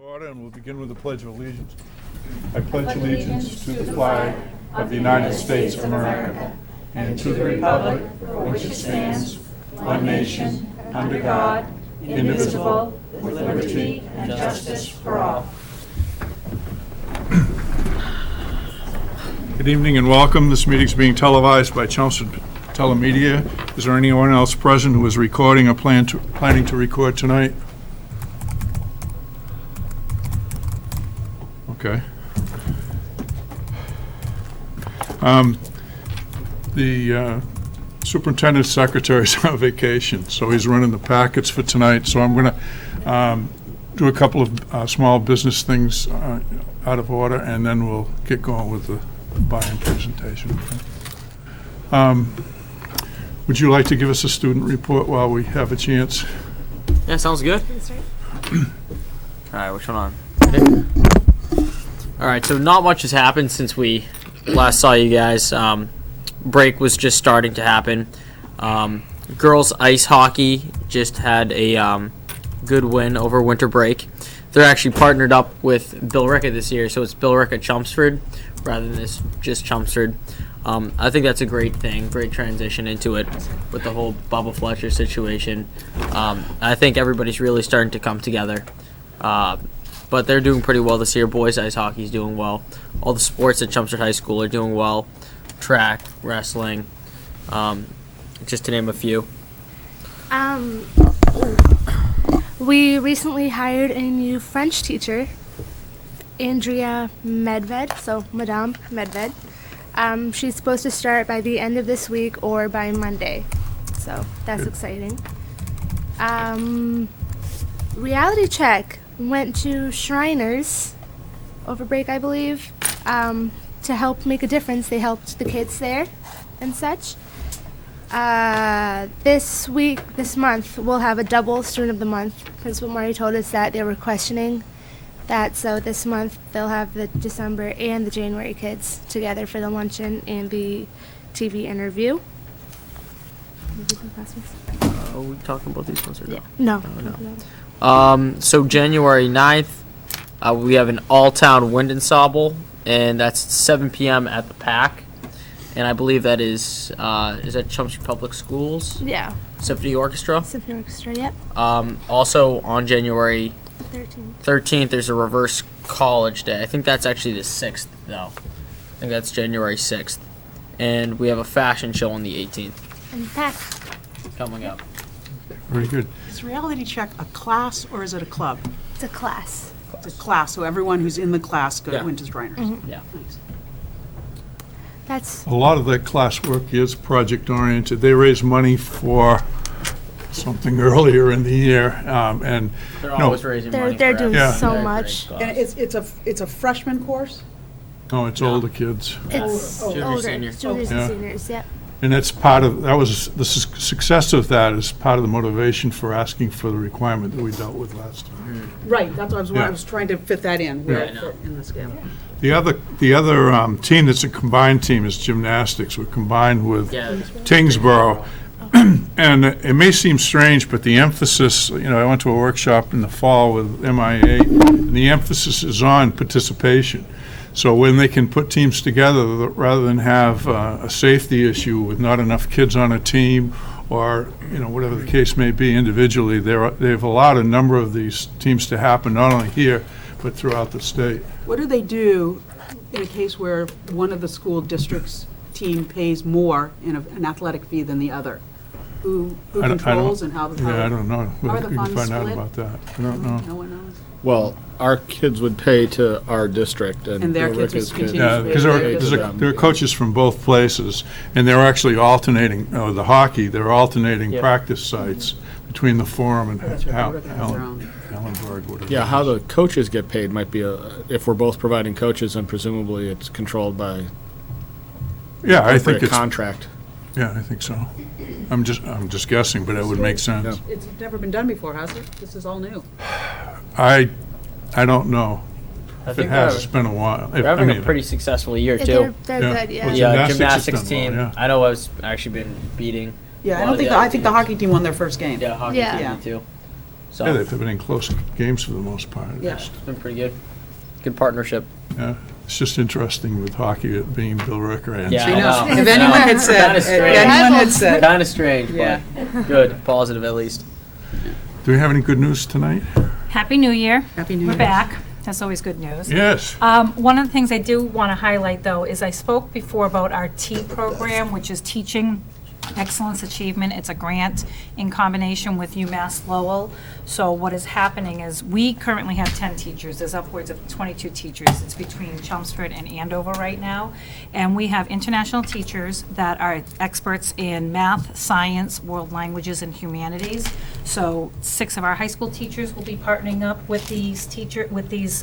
Order, and we'll begin with the Pledge of Allegiance. I pledge allegiance to the flag of the United States of America and to the republic for which it stands, one nation, under God, indivisible, with liberty and justice for all. Good evening and welcome. This meeting is being televised by Chelmsford Telemedia. Is there anyone else present who is recording or planning to record tonight? Okay. The superintendent's secretary is on vacation, so he's running the packets for tonight. So I'm going to do a couple of small business things out of order, and then we'll get going with the buy-in presentation. Would you like to give us a student report while we have a chance? Yeah, sounds good. All right, which one on? Okay. All right, so not much has happened since we last saw you guys. Break was just starting to happen. Girls ice hockey just had a good win over winter break. They're actually partnered up with Bill Ricka this year, so it's Bill Ricka Chelmsford rather than just Chelmsford. I think that's a great thing, great transition into it with the whole Bubba Fletcher situation. I think everybody's really starting to come together. But they're doing pretty well this year. Boys ice hockey is doing well. All the sports at Chelmsford High School are doing well. Track, wrestling, just to name a few. We recently hired a new French teacher, Andrea Medved, so Madame Medved. She's supposed to start by the end of this week or by Monday, so that's exciting. Reality check. Went to Shriners over break, I believe, to help make a difference. They helped the kids there and such. This month, we'll have a double Student of the Month. Principal Marty told us that they were questioning that, so this month they'll have the December and the January kids together for the luncheon and the TV interview. Are we talking about these ones or no? No. So January 9th, we have an all-town wind ensemble, and that's 7 p.m. at the PAC. And I believe that is that Chelmsford Public Schools? Yeah. Symphony Orchestra? Symphony Orchestra, yep. Also on January 13th, there's a reverse college day. I think that's actually the 6th, though. I think that's January 6th. And we have a fashion show on the 18th. And PAC. Coming up. Very good. Is Reality Check a class or is it a club? It's a class. It's a class, so everyone who's in the class Yeah. went to Shriners. Mm-hmm. Yeah. Nice. That's A lot of that classwork is project-oriented. They raise money for something earlier in the year, and They're No. always raising money. they're for doing Yeah. so They're a much. great And cause. it's a freshman course? no, it's older kids. It's Oh, junior, older, senior. juniors Yeah. and seniors, yep. And that's the success of that is part of the motivation for asking for the requirement that we dealt with last time. Right, that's what Yeah. I was trying to fit that in, where Yeah, I it know. fit in the scale. The other team that's a combined team is gymnastics. We're combined with Yeah. Tingsboro. And it may seem strange, but the emphasis, I went to a workshop in the fall with MIA, and the emphasis is on participation. So when they can put teams together, rather than have a safety issue with not enough kids on a team, or, whatever the case may be individually, they've allowed a number of these teams to happen, not only here, but throughout the state. What do they do in a case where one of the school district's team pays more in an athletic fee than the other? Who I don't- controls and how? Yeah, I don't know. How are the We can funds find out split? about that. I don't know. No one knows. Well, our kids would pay to our district, And their kids would Ricka's continue Yeah, to because pay. there are coaches from both places, and they're actually alternating, the hockey, they're alternating Yeah. practice sites between the Forum and That's right, Rick has their own. Ellenberg, whatever. Yeah, how the coaches get paid might be if we're both providing coaches, then presumably it's controlled by Yeah, I think appropriate it's, contract. yeah, I think so. I'm just guessing, but it would make sense. It's never been done before, has it? This is all new. I don't know. I If it think has, it's been a while. they're having a pretty successful year, too. They're Yeah. good, yeah. Well, Yeah, Gymnastics gymnastics has done well, team. yeah. I know I've actually been beating. Yeah, a lot of the I other think the teams. hockey team won their first game. Yeah, hockey Yeah. team Yeah. too. So Yeah, they've been in close games for the most part. at Yeah. least. it's been pretty good. Good partnership. Yeah. It's just interesting with hockey it being Bill Ricker and Yeah, I know. I If anyone had said, Kinda if strange. anyone had said, Kind of strange, Yeah. but good, positive at least. Do we have any good news tonight? Happy New Year. Happy New Year. We're back. That's always good news. Yes. One of the things I do want to highlight, though, is I spoke before about our T program, which is Teaching Excellence Achievement. It's a grant in combination with UMass Lowell. So what is happening is we currently have 10 teachers. There's upwards of 22 teachers. It's between Chelmsford and Andover right now. And we have international teachers that are experts in math, science, world languages, and humanities. So 6 of our high school teachers will be partnering up with these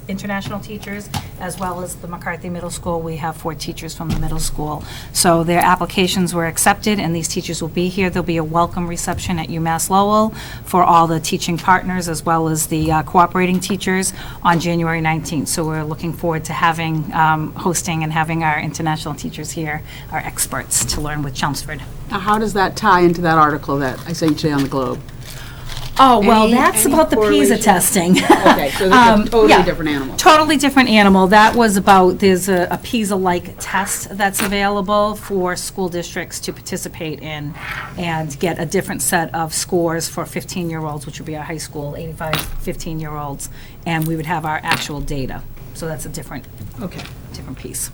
international teachers, as well as the McCarthy Middle School. We have 4 teachers from the middle school. So their applications were accepted, and these teachers will be here. There'll be a welcome reception at UMass Lowell for all the teaching partners, as well as the cooperating teachers on January 19th. So we're looking forward to having, hosting and having our international teachers here, our experts, to learn with Chelmsford. Now, how does that tie into that article that I sent you today on the Globe? Oh, well, Any- that's any about the PISA correlation? testing. Okay, so that's a totally yeah. different animal. Totally different animal. That was about, there's a PISA-like test that's available for school districts to participate in and get a different set of scores for 15-year-olds, which would be our high school, 85 15-year-olds, and we would have our actual data. So that's a different piece.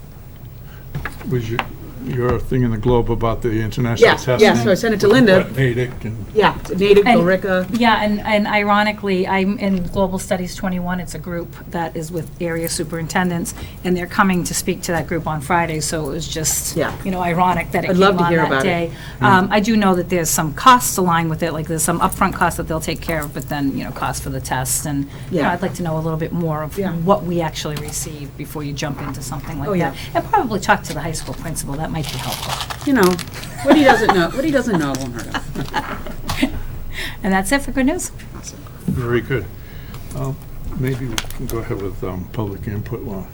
Was your thing in the Globe about the international Yes, testing? yes, so I sent it to Linda. Natick and, Yeah, Native, And- Billerica. Yeah, and ironically, I'm in Global Studies 21. It's a group that is with area superintendents, and they're coming to speak to that group on Friday, so it was just, Yeah. ironic that it I'd came love to on hear that about it. day. I do know that there's some costs aligned with it, like there's some upfront costs that they'll take care of, but then, costs for the test, and, Yeah. I'd like to know a little bit more of Yeah. what we actually receive before you jump into something like Oh, yeah. that. And probably talk to the high school principal, that might be helpful. What he doesn't know won't hurt him. And that's it for good news. very good. Well, maybe we can go ahead with public input law.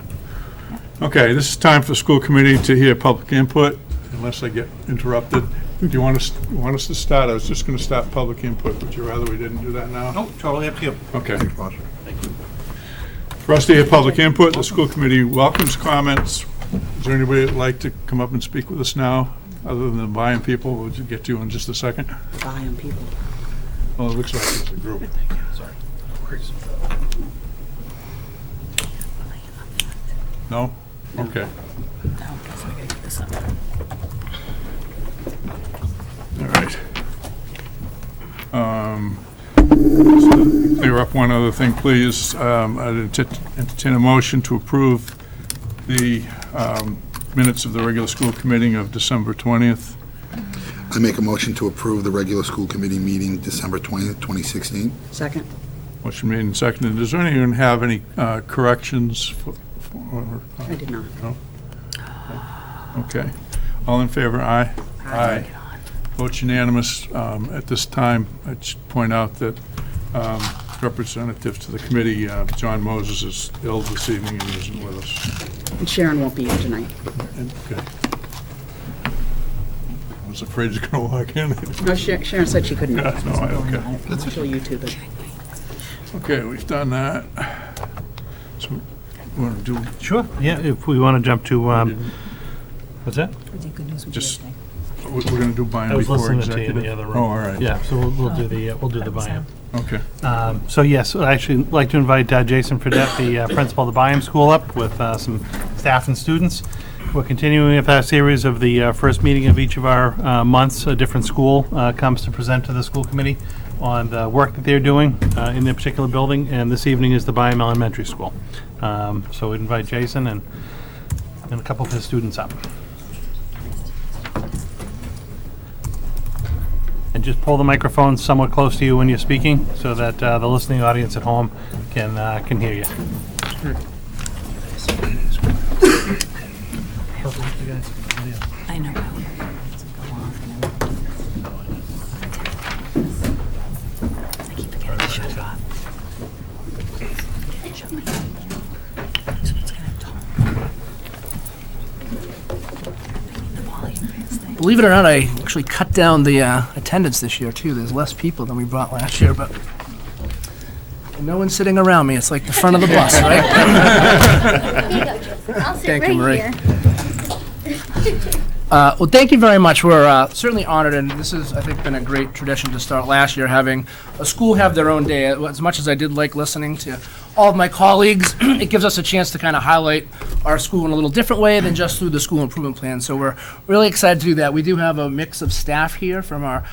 Okay, this is time for school committee to hear public input, unless I get interrupted. Do you want us to start? I was just going to start public input. Would you rather we didn't do that now? No, totally up to you. Okay. For us to hear public input, the school committee welcomes comments. Is there anybody that'd like to come up and speak with us now, other than the buying people? We'll get to you in just a second. Buying people. Well, it looks like there's a group. Sorry. No worries. No? Okay. All right. Clear up one other thing, please. I'd entertain a motion to approve the minutes of the regular school committee of December 20th. I make a motion to approve the regular school committee meeting December 20th, 2016. Second. Motion made and seconded. Does anyone have any corrections? I did not. No? Okay. All in favor, aye? Aye. Vote unanimous. At this time, I should point out that representative to the committee, John Moses, is ill this evening and isn't with us. And Sharon won't be here tonight. Okay. I was afraid he's going to walk in. No, Sharon said she couldn't. Yeah, no, okay. She'll YouTube it. Okay, we've done that. So, we want to do, Sure, yeah, if we want to jump to, what's that? just, we're going to do buy-in I was before listening to you in executive? the other room. Oh, all right. Yeah, so we'll do the buy-in. Okay. So yes, I'd actually like to invite Jason Fredette, the principal of the Byam School, up with some staff and students. We're continuing with our series of the first meeting of each of our months. A different school comes to present to the school committee on the work that they're doing in their particular building, and this evening is the Byam Elementary School. So we'd invite Jason and a couple of his students up. And just pull the microphone somewhat close to you when you're speaking, so that the listening audience at home can hear you. I know. I keep forgetting to shut it off. Shut my so it's gonna talk. The volume is there. Believe it or not, I actually cut down the attendance this year, too. There's less people than we brought last year, but No one's sitting around me. It's like the front of the bus, right? I'll sit Thank you, Marie. here. Well, thank you very much. We're certainly honored, and this has, I think, been a great tradition to start last year, having a school have their own day. As much as I did like listening to all of my colleagues, it gives us a chance to kind of highlight our school in a little different way than just through the school improvement plan. So we're really excited to do that. We do have a mix of staff here from our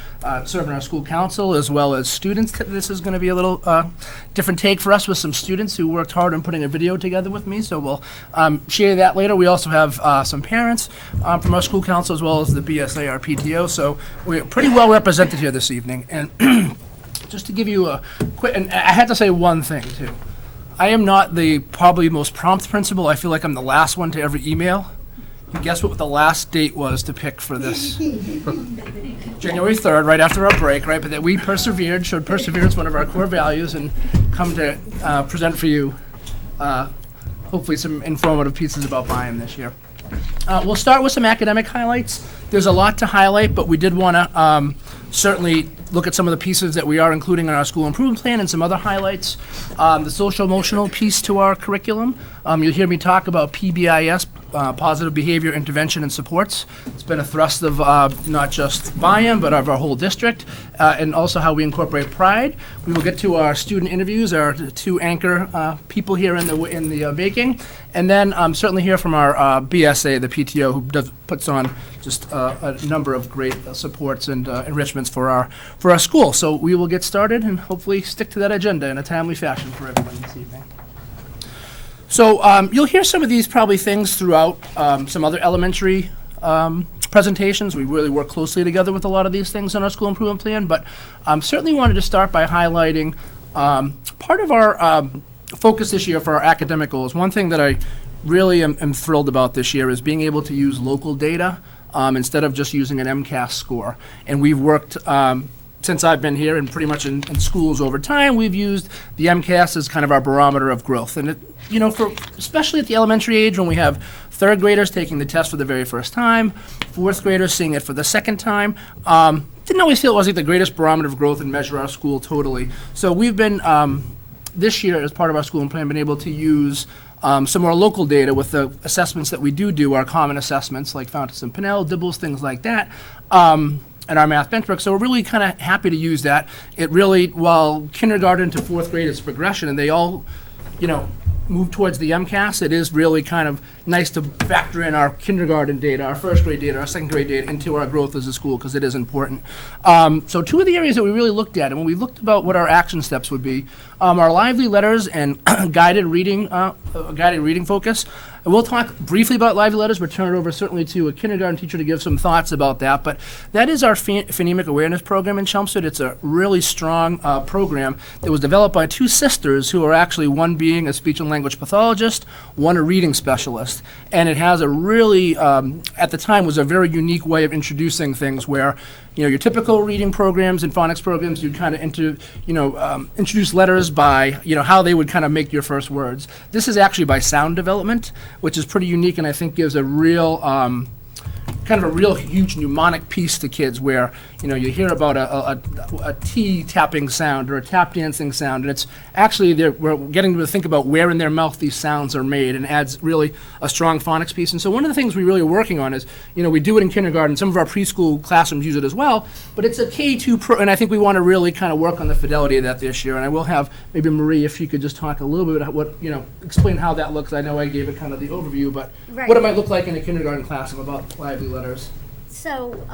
serving our school council as well as students. This is going to be a little different take for us with some students who worked hard on putting a video together with me. So we'll share that later. We also have some parents from our school council as well as the BSA, our PTO. So we're pretty well represented here this evening. And just to give you a quick, and I had to say one thing too. I am not the probably most prompt principal. I feel like I'm the last one to ever email. And guess what the last date was to pick for this? January 3rd, right after our break, right? But that we persevered, showed perseverance, one of our core values, and come to present for you, hopefully some informative pieces about Byam this year. We'll start with some academic highlights. There's a lot to highlight, but we did want to certainly look at some of the pieces that we are including in our school improvement plan and some other highlights. The social emotional piece to our curriculum. You'll hear me talk about PBIS, positive behavior intervention and supports. It's been a thrust of not just Byam, but of our whole district, and also how we incorporate pride. We will get to our student interviews, our two anchor people here in the making, and then certainly hear from our BSA, the PTO, who puts on just a number of great supports and enrichments for our school. So we will get started and hopefully stick to that agenda in a timely fashion for everyone this evening. So you'll hear some of these probably things throughout some other elementary presentations. We really work closely together with a lot of these things in our school improvement plan, but certainly wanted to start by highlighting part of our focus this year for our academic goals. One thing that I really am thrilled about this year is being able to use local data instead of just using an MCAS score. And we've worked since I've been here and pretty much in schools over time, we've used the MCAS as kind of our barometer of growth. And, for especially at the elementary age when we have third graders taking the test for the very first time, fourth graders seeing it for the second time, didn't always feel it was like the greatest barometer of growth and measure our school totally. So we've been, this year as part of our school plan, been able to use some more local data with the assessments that we do, our common assessments like Fountas and Pinnell, Dibbles, things like that. And our math benchmark. So we're really kind of happy to use that. It really, while kindergarten to fourth grade is progression and they all, move towards the MCAS, it is really kind of nice to factor in our kindergarten data, our first grade data, our second grade data into our growth as a school because it is important. So two of the areas that we really looked at, and when we looked about what our action steps would be, our lively letters and guided reading focus. And we'll talk briefly about lively letters, but turn it over certainly to a kindergarten teacher to give some thoughts about that. But that is our phonemic awareness program in Chelmsford. It's a really strong program that was developed by two sisters who are actually one being a speech and language pathologist, one a reading specialist. And it has a really, at the time, was a very unique way of introducing things where, your typical reading programs and phonics programs, you'd kind of introduce letters by, how they would kind of make your first words. This is actually by sound development, which is pretty unique and I think gives a real, kind of a real huge mnemonic piece to kids where, you hear about a T tapping sound or a tap dancing sound, and it's actually, we're getting to think about where in their mouth these sounds are made and adds really a strong phonics piece. And so one of the things we really are working on is, we do it in kindergarten, some of our preschool classrooms use it as well, but it's a K2 and I think we want to really kind of work on the fidelity of that this year. And I will have maybe Marie, if she could just talk a little bit about what, explain how that looks. I know I gave it kind of the overview, but Right. What it might look like in a kindergarten classroom about lively letters. So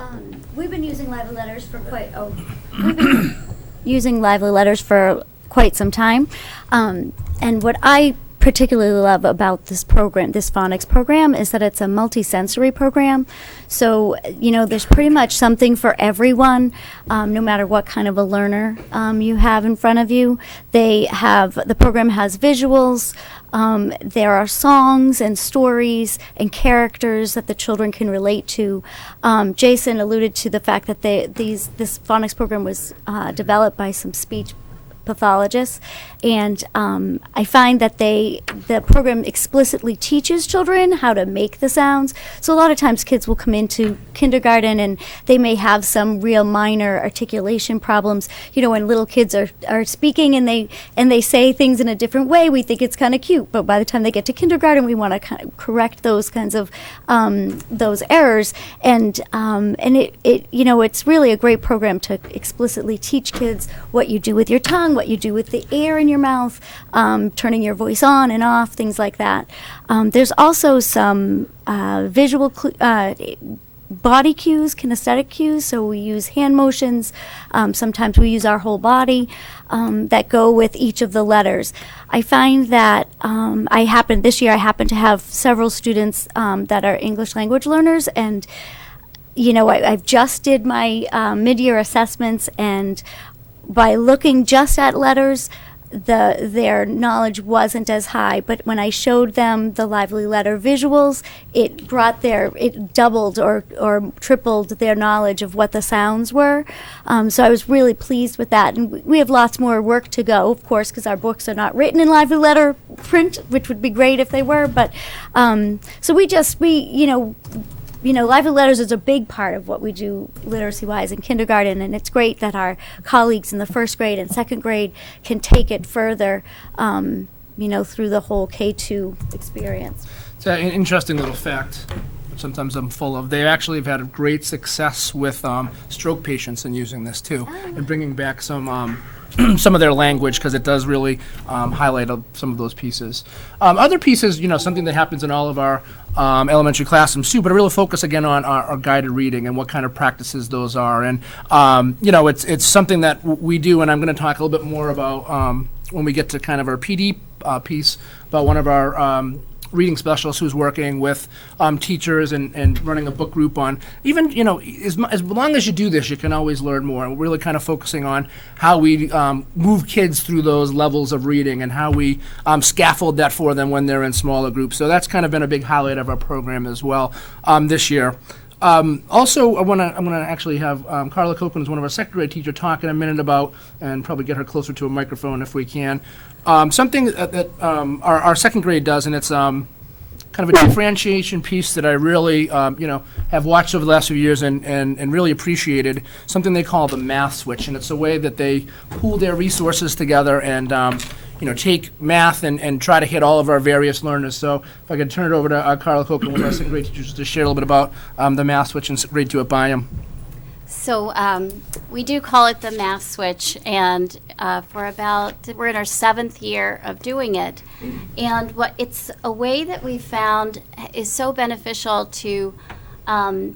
we've been using lively letters for quite some time, and what I particularly love about this program, this phonics program, is that it's a multi-sensory program. So there's pretty much something for everyone, no matter what kind of a learner you have in front of you. The program has visuals. There are songs and stories and characters that the children can relate to. Jason alluded to the fact that this phonics program was developed by some speech pathologists, and I find that the program explicitly teaches children how to make the sounds. So a lot of times kids will come into kindergarten and they may have some real minor articulation problems. You know, when little kids are speaking and they say things in a different way, we think it's kind of cute, but by the time they get to kindergarten, we want to kind of correct those kinds of those errors, and it you know, it's really a great program to explicitly teach kids what you do with your tongue, what you do with the air in your mouth, turning your voice on and off, things like that. There's also some visual body cues, kinesthetic cues, so we use hand motions. Sometimes we use our whole body that go with each of the letters. I find that this year I happen to have several students that are English language learners, and you know, I've just did my mid-year assessments, and by looking just at letters, their knowledge wasn't as high, but when I showed them the lively letter visuals, it doubled or tripled their knowledge of what the sounds were. So I was really pleased with that, and we have lots more work to go, of course, because our books are not written in lively letter print, which would be great if they were, but so lively letters is a big part of what we do literacy-wise in kindergarten, and it's great that our colleagues in the first grade and second grade can take it further, through the whole K-2 experience. It's an interesting little fact, which sometimes I'm full of. They actually have had great success with stroke patients in using this too, and bringing back some some of their language, because it does really highlight some of those pieces. Other pieces, something that happens in all of our elementary classrooms too, but I really focus again on our guided reading and what kind of practices those are. And, it's something that we do, and I'm going to talk a little bit more about when we get to kind of our PD piece about one of our reading specialist who's working with teachers and running a book group on even, as long as you do this, you can always learn more. And we're really kind of focusing on how we move kids through those levels of reading and how we scaffold that for them when they're in smaller groups. So that's kind of been a big highlight of our program as well this year. Also, I'm gonna actually have Carla Copeland, is one of our second grade teacher, talk in a minute about, and probably get her closer to a microphone if we can, something that our second grade does, and it's kind of a differentiation piece that I really have watched over the last few years and really appreciated. Something they call the math switch, and it's a way that they pool their resources together and take math and try to hit all of our various learners. So if I could turn it over to Carla Copeland, one of our second grade teachers, to share a little bit about the math switch and grade 2 at Byam. So we do call it the math switch, and we're in our 7th year of doing it. And it's a way that we found is so beneficial to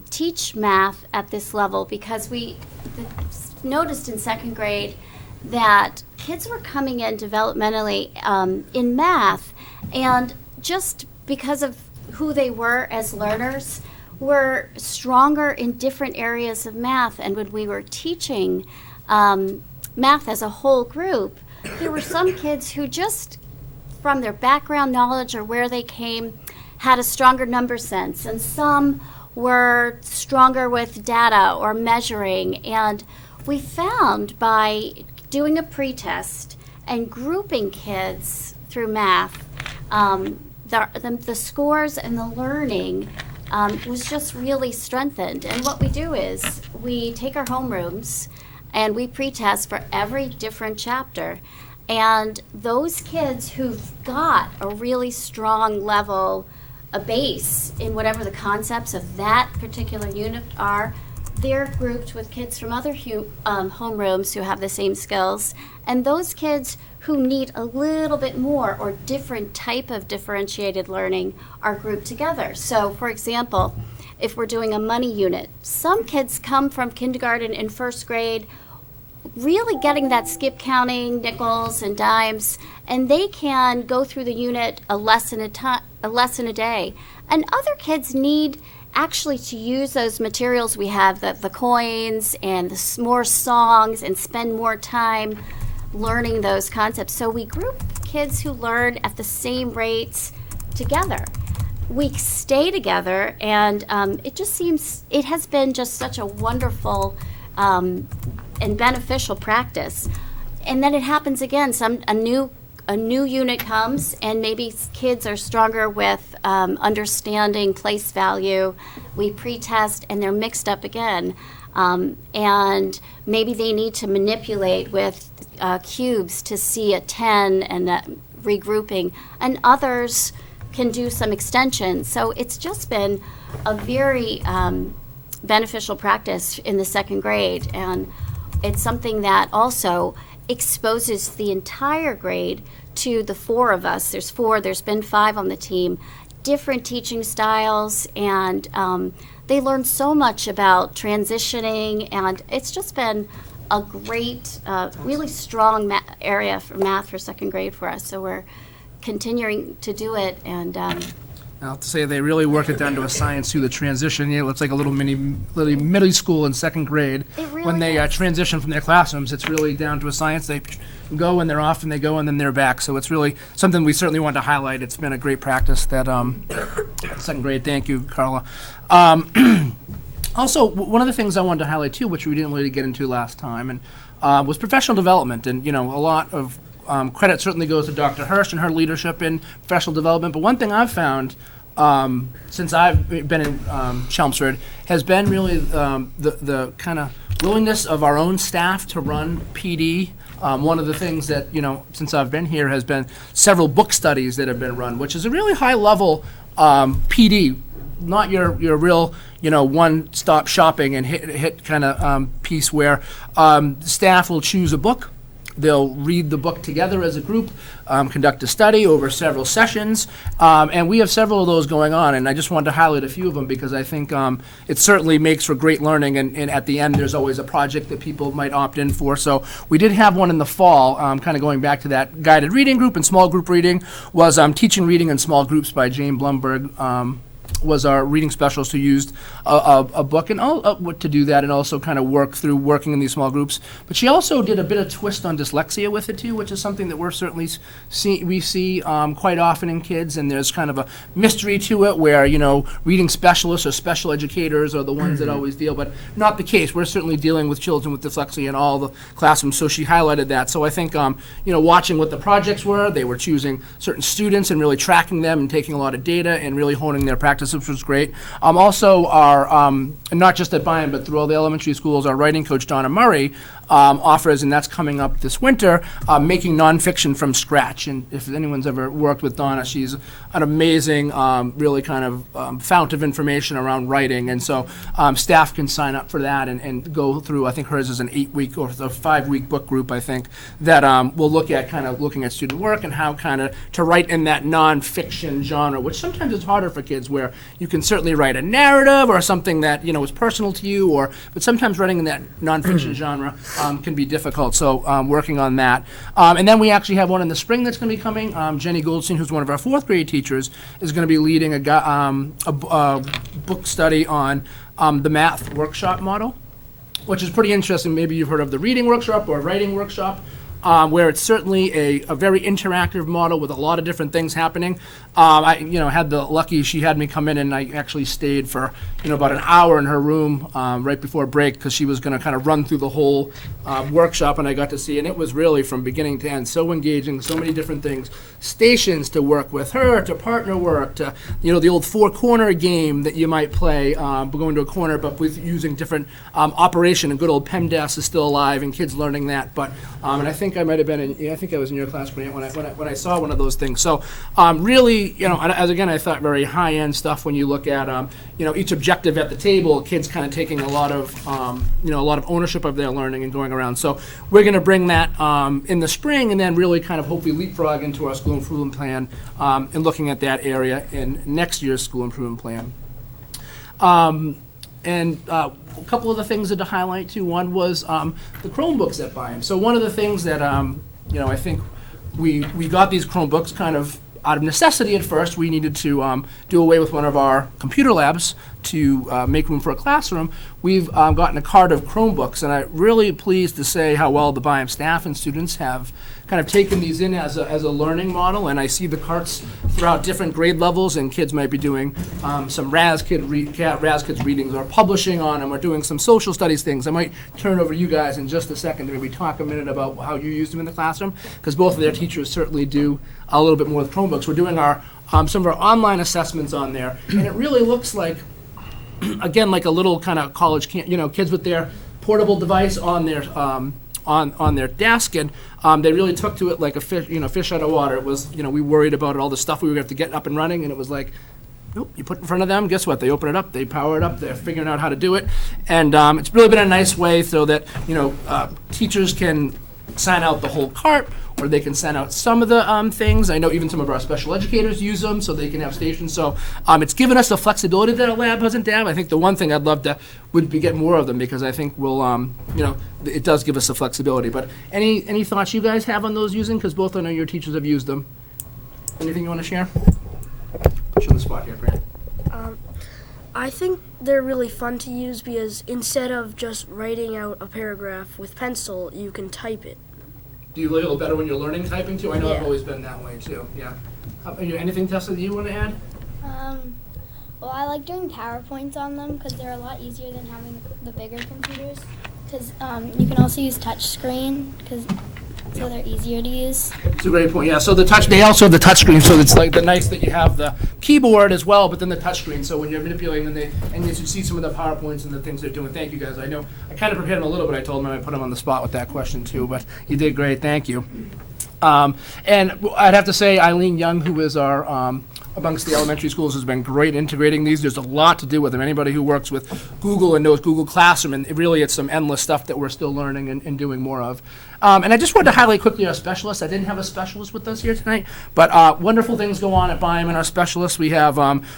teach math at this level, because we noticed in second grade that kids were coming in developmentally in math, and just because of who they were as learners, were stronger in different areas of math. And when we were teaching math as a whole group, there were some kids who just from their background knowledge or where they came had a stronger number sense, and some were stronger with data or measuring. And we found by doing a pretest and grouping kids through math, the scores and the learning was just really strengthened. And what we do is we take our homerooms and we pretest for every different chapter. And those kids who've got a really strong level, a base in whatever the concepts of that particular unit are, they're grouped with kids from other homerooms who have the same skills. And those kids who need a little bit more or different type of differentiated learning are grouped together. So, for example, if we're doing a money unit, some kids come from kindergarten and first grade really getting that skip counting, nickels and dimes, and they can go through the unit a lesson a day. And other kids need actually to use those materials we have, the coins and the more songs, and spend more time learning those concepts. So we group kids who learn at the same rates together. We stay together, and it has been just such a wonderful and beneficial practice. and then it happens again. A new unit comes, and maybe kids are stronger with understanding place value. We pre-test, and they're mixed up again. And maybe they need to manipulate with cubes to see a 10 and regrouping, and others can do some extension. So it's just been a very beneficial practice in the second grade, and it's something that also exposes the entire grade to the four of us. There's been 5 on the team, different teaching styles, and they learn so much about transitioning, and it's just been a great, really strong area for math for second grade for us. So we're continuing to do it, and I'll have to say they really worked it down to a science through the transition. It looks like a little middle school in second grade. It really when they is. transition from their classrooms, it's really down to a science. They go and they're off, and they go and then they're back. So it's really something we certainly want to highlight. It's been a great practice that second grade. Thank you, Carla. Also, one of the things I wanted to highlight too, which we didn't really get into last time, and was professional development. And a lot of credit certainly goes to Dr. Hirsch and her leadership in professional development. But one thing I've found since I've been in Chelmsford has been really the kind of willingness of our own staff to run PD. One of the things that, since I've been here has been several book studies that have been run, which is a really high level PD, not your real, one-stop shopping and hit kind of piece where staff will choose a book. They'll read the book together as a group, conduct a study over several sessions, and we have several of those going on, and I just wanted to highlight a few of them because I think it certainly makes for great learning, and at the end there's always a project that people might opt in for. So we did have one in the fall, kind of going back to that guided reading group and small group reading, was Teaching Reading in Small Groups by Jane Blumberg. Was our reading specialist who used a book and to do that, and also kind of working in these small groups. But she also did a bit of twist on dyslexia with it too, which is something that we're certainly see quite often in kids. And there's kind of a mystery to it where reading specialists or special educators are the ones that always deal, but not the case. We're certainly dealing with children with dyslexia in all the classrooms. So she highlighted that. So I think watching what the projects were, they were choosing certain students and really tracking them and taking a lot of data and really honing their practice, which was great. Also, our not just at Byam, but through all the elementary schools, our writing coach, Donna Murray, offers, and that's coming up this winter, making nonfiction from scratch. And if anyone's ever worked with Donna, she's an amazing, really kind of fount of information around writing. And so staff can sign up for that and go through, I think hers is an 8-week or a 5-week book group, I think, that will look at kind of looking at student work and how kind of to write in that nonfiction genre, which sometimes is harder for kids, where you can certainly write a narrative or something that is personal to you, but sometimes writing in that nonfiction genre can be difficult. So working on that, and then we actually have one in the spring that's going to be coming. Jenny Goldstein, who's one of our 4th grade teachers, is going to be leading a book study on the math workshop model, which is pretty interesting. Maybe you've heard of the reading workshop or writing workshop. Where it's certainly a very interactive model with a lot of different things happening. I had the lucky, she had me come in, and I actually stayed for about an hour in her room right before break, because she was going to kind of run through the whole workshop, and I got to see, and it was really from beginning to end so engaging, so many different things, stations to work with her, to partner work, to the old 4-corner game that you might play, going to a corner, but with using different operation, and good old PEMDAS is still alive, and kids learning that. But and I think I might have been I think I was in your class, Grant, when I saw one of those things. So really, as again, I thought very high-end stuff when you look at each objective at the table, kids kind of taking a lot of ownership of their learning and going around. So we're going to bring that in the spring, and then really kind of hopefully leapfrog into our school improvement plan and looking at that area in next year's school improvement plan. And a couple of the things to highlight too. One was the Chromebooks at Byam. So one of the things that I think we got these Chromebooks kind of out of necessity at first. We needed to do away with one of our computer labs to make room for a classroom. We've gotten a cart of Chromebooks, and I'm really pleased to say how well the Byam staff and students have kind of taken these in as a learning model, and I see the carts throughout different grade levels, and kids might be doing some Raz Kids readings or publishing on them or doing some social studies things. I might turn over to you guys in just a second to maybe talk a minute about how you use them in the classroom, because both of their teachers certainly do a little bit more with Chromebooks. We're doing our some of our online assessments on there, and it really looks like, again, like a little kind of college kids with their portable device on their on their desk, and they really took to it like a fish out of water. It was, we worried about all the stuff we were going to have to get up and running, and it was like, nope, you put it in front of them, guess what? They open it up, they power it up, they're figuring out how to do it, and it's really been a nice way so that teachers can sign out the whole cart, or they can send out some of the things. I know even some of our special educators use them so they can have stations. So it's given us the flexibility that a lab doesn't have. I think the one thing I'd love to would be get more of them, because I think we'll, it does give us the flexibility. But any thoughts you guys have on those using? Because both I know your teachers have used them. Anything you want to share? Put you on the spot here, Grant. I think they're really fun to use because instead of just writing out a paragraph with pencil, you can type it. Do you feel better when you're learning typing too? I know I've Yeah. always been that way too. Yeah. Anything, Tessa, that you want to add? Well, I like doing PowerPoints on them because they're a lot easier than having the bigger computers. Because you can also use touch screen so they're easier to use. It's a great point. Yeah. So they also have the touch screen, so it's like the nice that you have the keyboard as well, but then the touch screen. So when you're manipulating, and you see some of the PowerPoints and the things they're doing. Thank you guys. I know I kind of prepared them a little bit. I told them I put them on the spot with that question too, but you did great. Thank you. And I'd have to say Eileen Young, who is our amongst the elementary schools, has been great integrating these. There's a lot to do with them. Anybody who works with Google and knows Google Classroom, and really it's some endless stuff that we're still learning and doing more of. And I just wanted to highlight quickly our specialists. I didn't have a specialist with us here tonight, but wonderful things go on at BIAM and our specialists. We have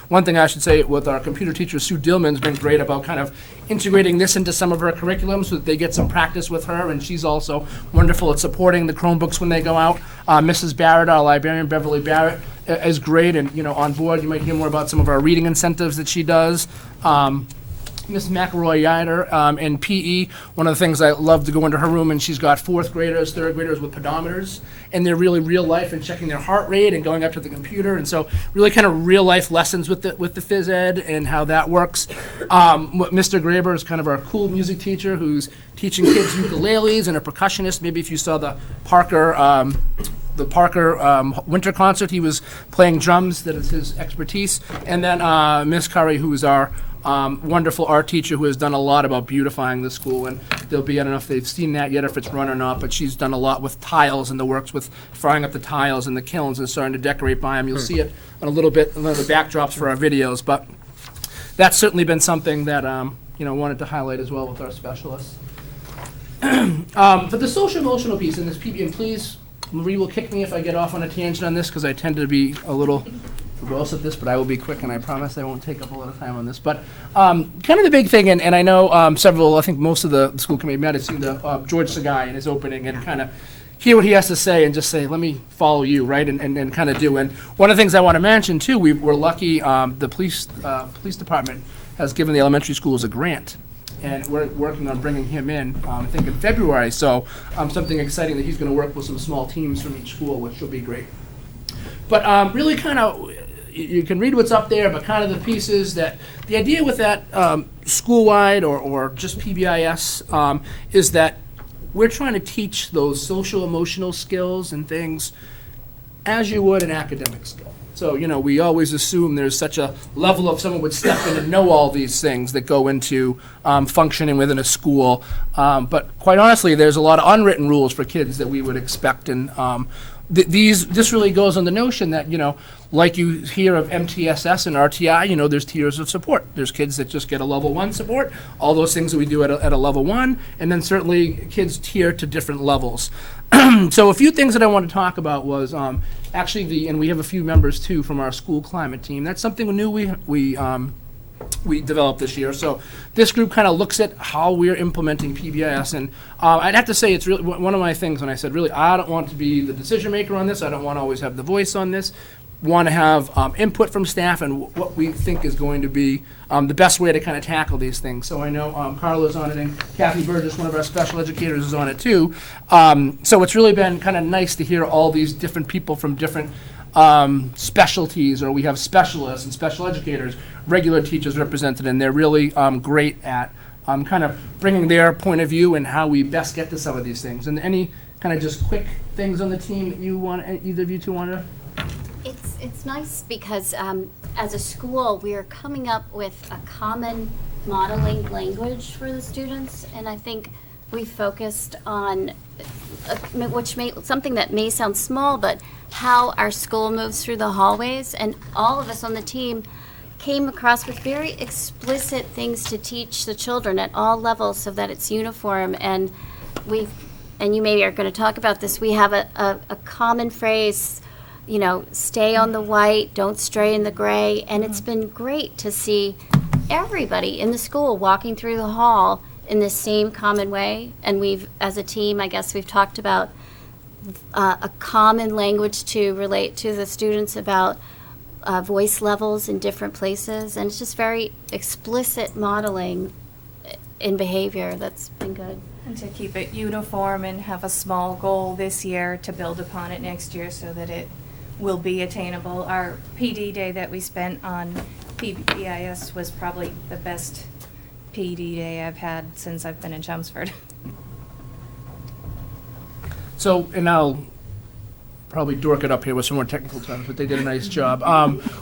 one thing I should say with our computer teacher, Sue Dillman's been great about kind of integrating this into some of her curriculum so that they get some practice with her, and she's also wonderful at supporting the Chromebooks when they go out. Mrs. Barrett, our librarian, Beverly Barrett, is great, and on board you might hear more about some of our reading incentives that she does. Miss McElroy-Yider in PE, one of the things I love to go into her room, and she's got fourth graders, third graders with pedometers, and they're really real life and checking their heart rate and going up to the computer, and so really kind of real life lessons with the phys ed and how that works. Mr. Graber is kind of our cool music teacher who's teaching kids ukuleles and a percussionist. Maybe if you saw the Parker winter concert, he was playing drums. That is his expertise. And then Miss Curry, who is our wonderful art teacher, who has done a lot about beautifying the school. And there'll be, I don't know if they've seen that yet, if it's run or not, but she's done a lot with tiles and the works with frying up the tiles in the kilns and starting to decorate by them. You'll see it on a little bit, one of the backdrops for our videos. But that's certainly been something that wanted to highlight as well with our specialists. For the social emotional piece in this PB, and please, Marie will kick me if I get off on a tangent on this, because I tend to be a little verbose at this, but I will be quick, and I promise I won't take up a lot of time on this. But kind of the big thing, and I know I think most of the school committee might have seen the George Sagai in his opening and kind of hear what he has to say and just say, let me follow you, right, and kind of do. And one of the things I want to mention, too, we're lucky the police department has given the elementary schools a grant. And we're working on bringing him in, I think in February. So something exciting that he's going to work with some small teams from each school, which will be great. But really kind of, you can read what's up there, but kind of the pieces that, the idea with that school-wide or just PBIS is that we're trying to teach those social emotional skills and things as you would an academic skill. So, we always assume there's such a level of someone would step in and know all these things that go into functioning within a school. But quite honestly, there's a lot of unwritten rules for kids that we would expect. And this really goes on the notion that, like you hear of MTSS and RTI, there's tiers of support. There's kids that just get a level 1 support, all those things that we do at a level 1, and then certainly kids tier to different levels. So a few things that I want to talk about was actually and we have a few members too from our school climate team. That's something new we developed this year. So this group kind of looks at how we're implementing PBIS, and I'd have to say it's really one of my things when I said really I don't want to be the decision maker on this. I don't want to always have the voice on this. Want to have input from staff and what we think is going to be the best way to kind of tackle these things. So I know Carla's on it, and Kathy Burgess, one of our special educators, is on it too. So it's really been kind of nice to hear all these different people from different specialties, or we have specialists and special educators, regular teachers represented, and they're really great at kind of bringing their point of view and how we best get to some of these things. And any kind of just quick things on the team that you want, either of you two want to? It's nice because as a school, we are coming up with a common modeling language for the students, and I think we focused on something that may sound small, but how our school moves through the hallways, and all of us on the team came across with very explicit things to teach the children at all levels so that it's uniform. And you maybe are going to talk about this, we have a common phrase, you know, stay on the white, don't stray in the gray. And it's been great to see everybody in the school walking through the hall in the same common way. And we've, as a team, I guess we've talked about a common language to relate to the students about voice levels in different places. And it's just very explicit modeling in behavior that's been good. And to keep it uniform and have a small goal this year to build upon it next year so that it will be attainable. Our PD day that we spent on PBIS was probably the best PD day I've had since I've been in Chelmsford. So, and I'll probably dork it up here with some more technical terms, but they did a nice job.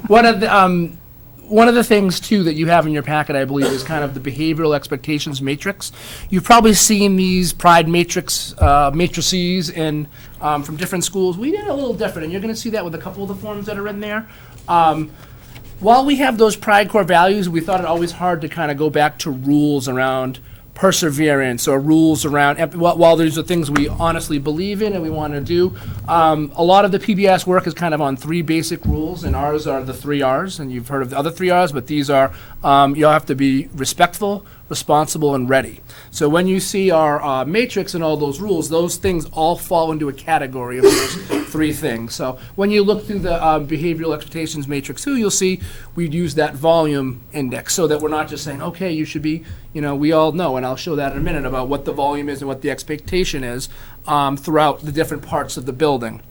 One of the things, too, that you have in your packet, I believe, is kind of the behavioral expectations matrix. You've probably seen these pride matrices from different schools. We did a little different, and you're going to see that with a couple of the forms that are in there. While we have those pride core values, we thought it always hard to kind of go back to rules around perseverance or rules around, while these are things we honestly believe in and we want to do. A lot of the PBS work is kind of on 3 basic rules, and ours are the 3 R's, and you've heard of the other 3 R's, but these are, you'll have to be respectful, responsible, and ready. So when you see our matrix and all those rules, those things all fall into a category of those 3 things. So when you look through the behavioral expectations matrix too, you'll see we'd use that volume index so that we're not just saying, okay, you should be, you know, we all know, and I'll show that in a minute about what the volume is and what the expectation is throughout the different parts of the building.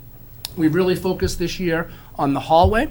We've really focused this year on the hallway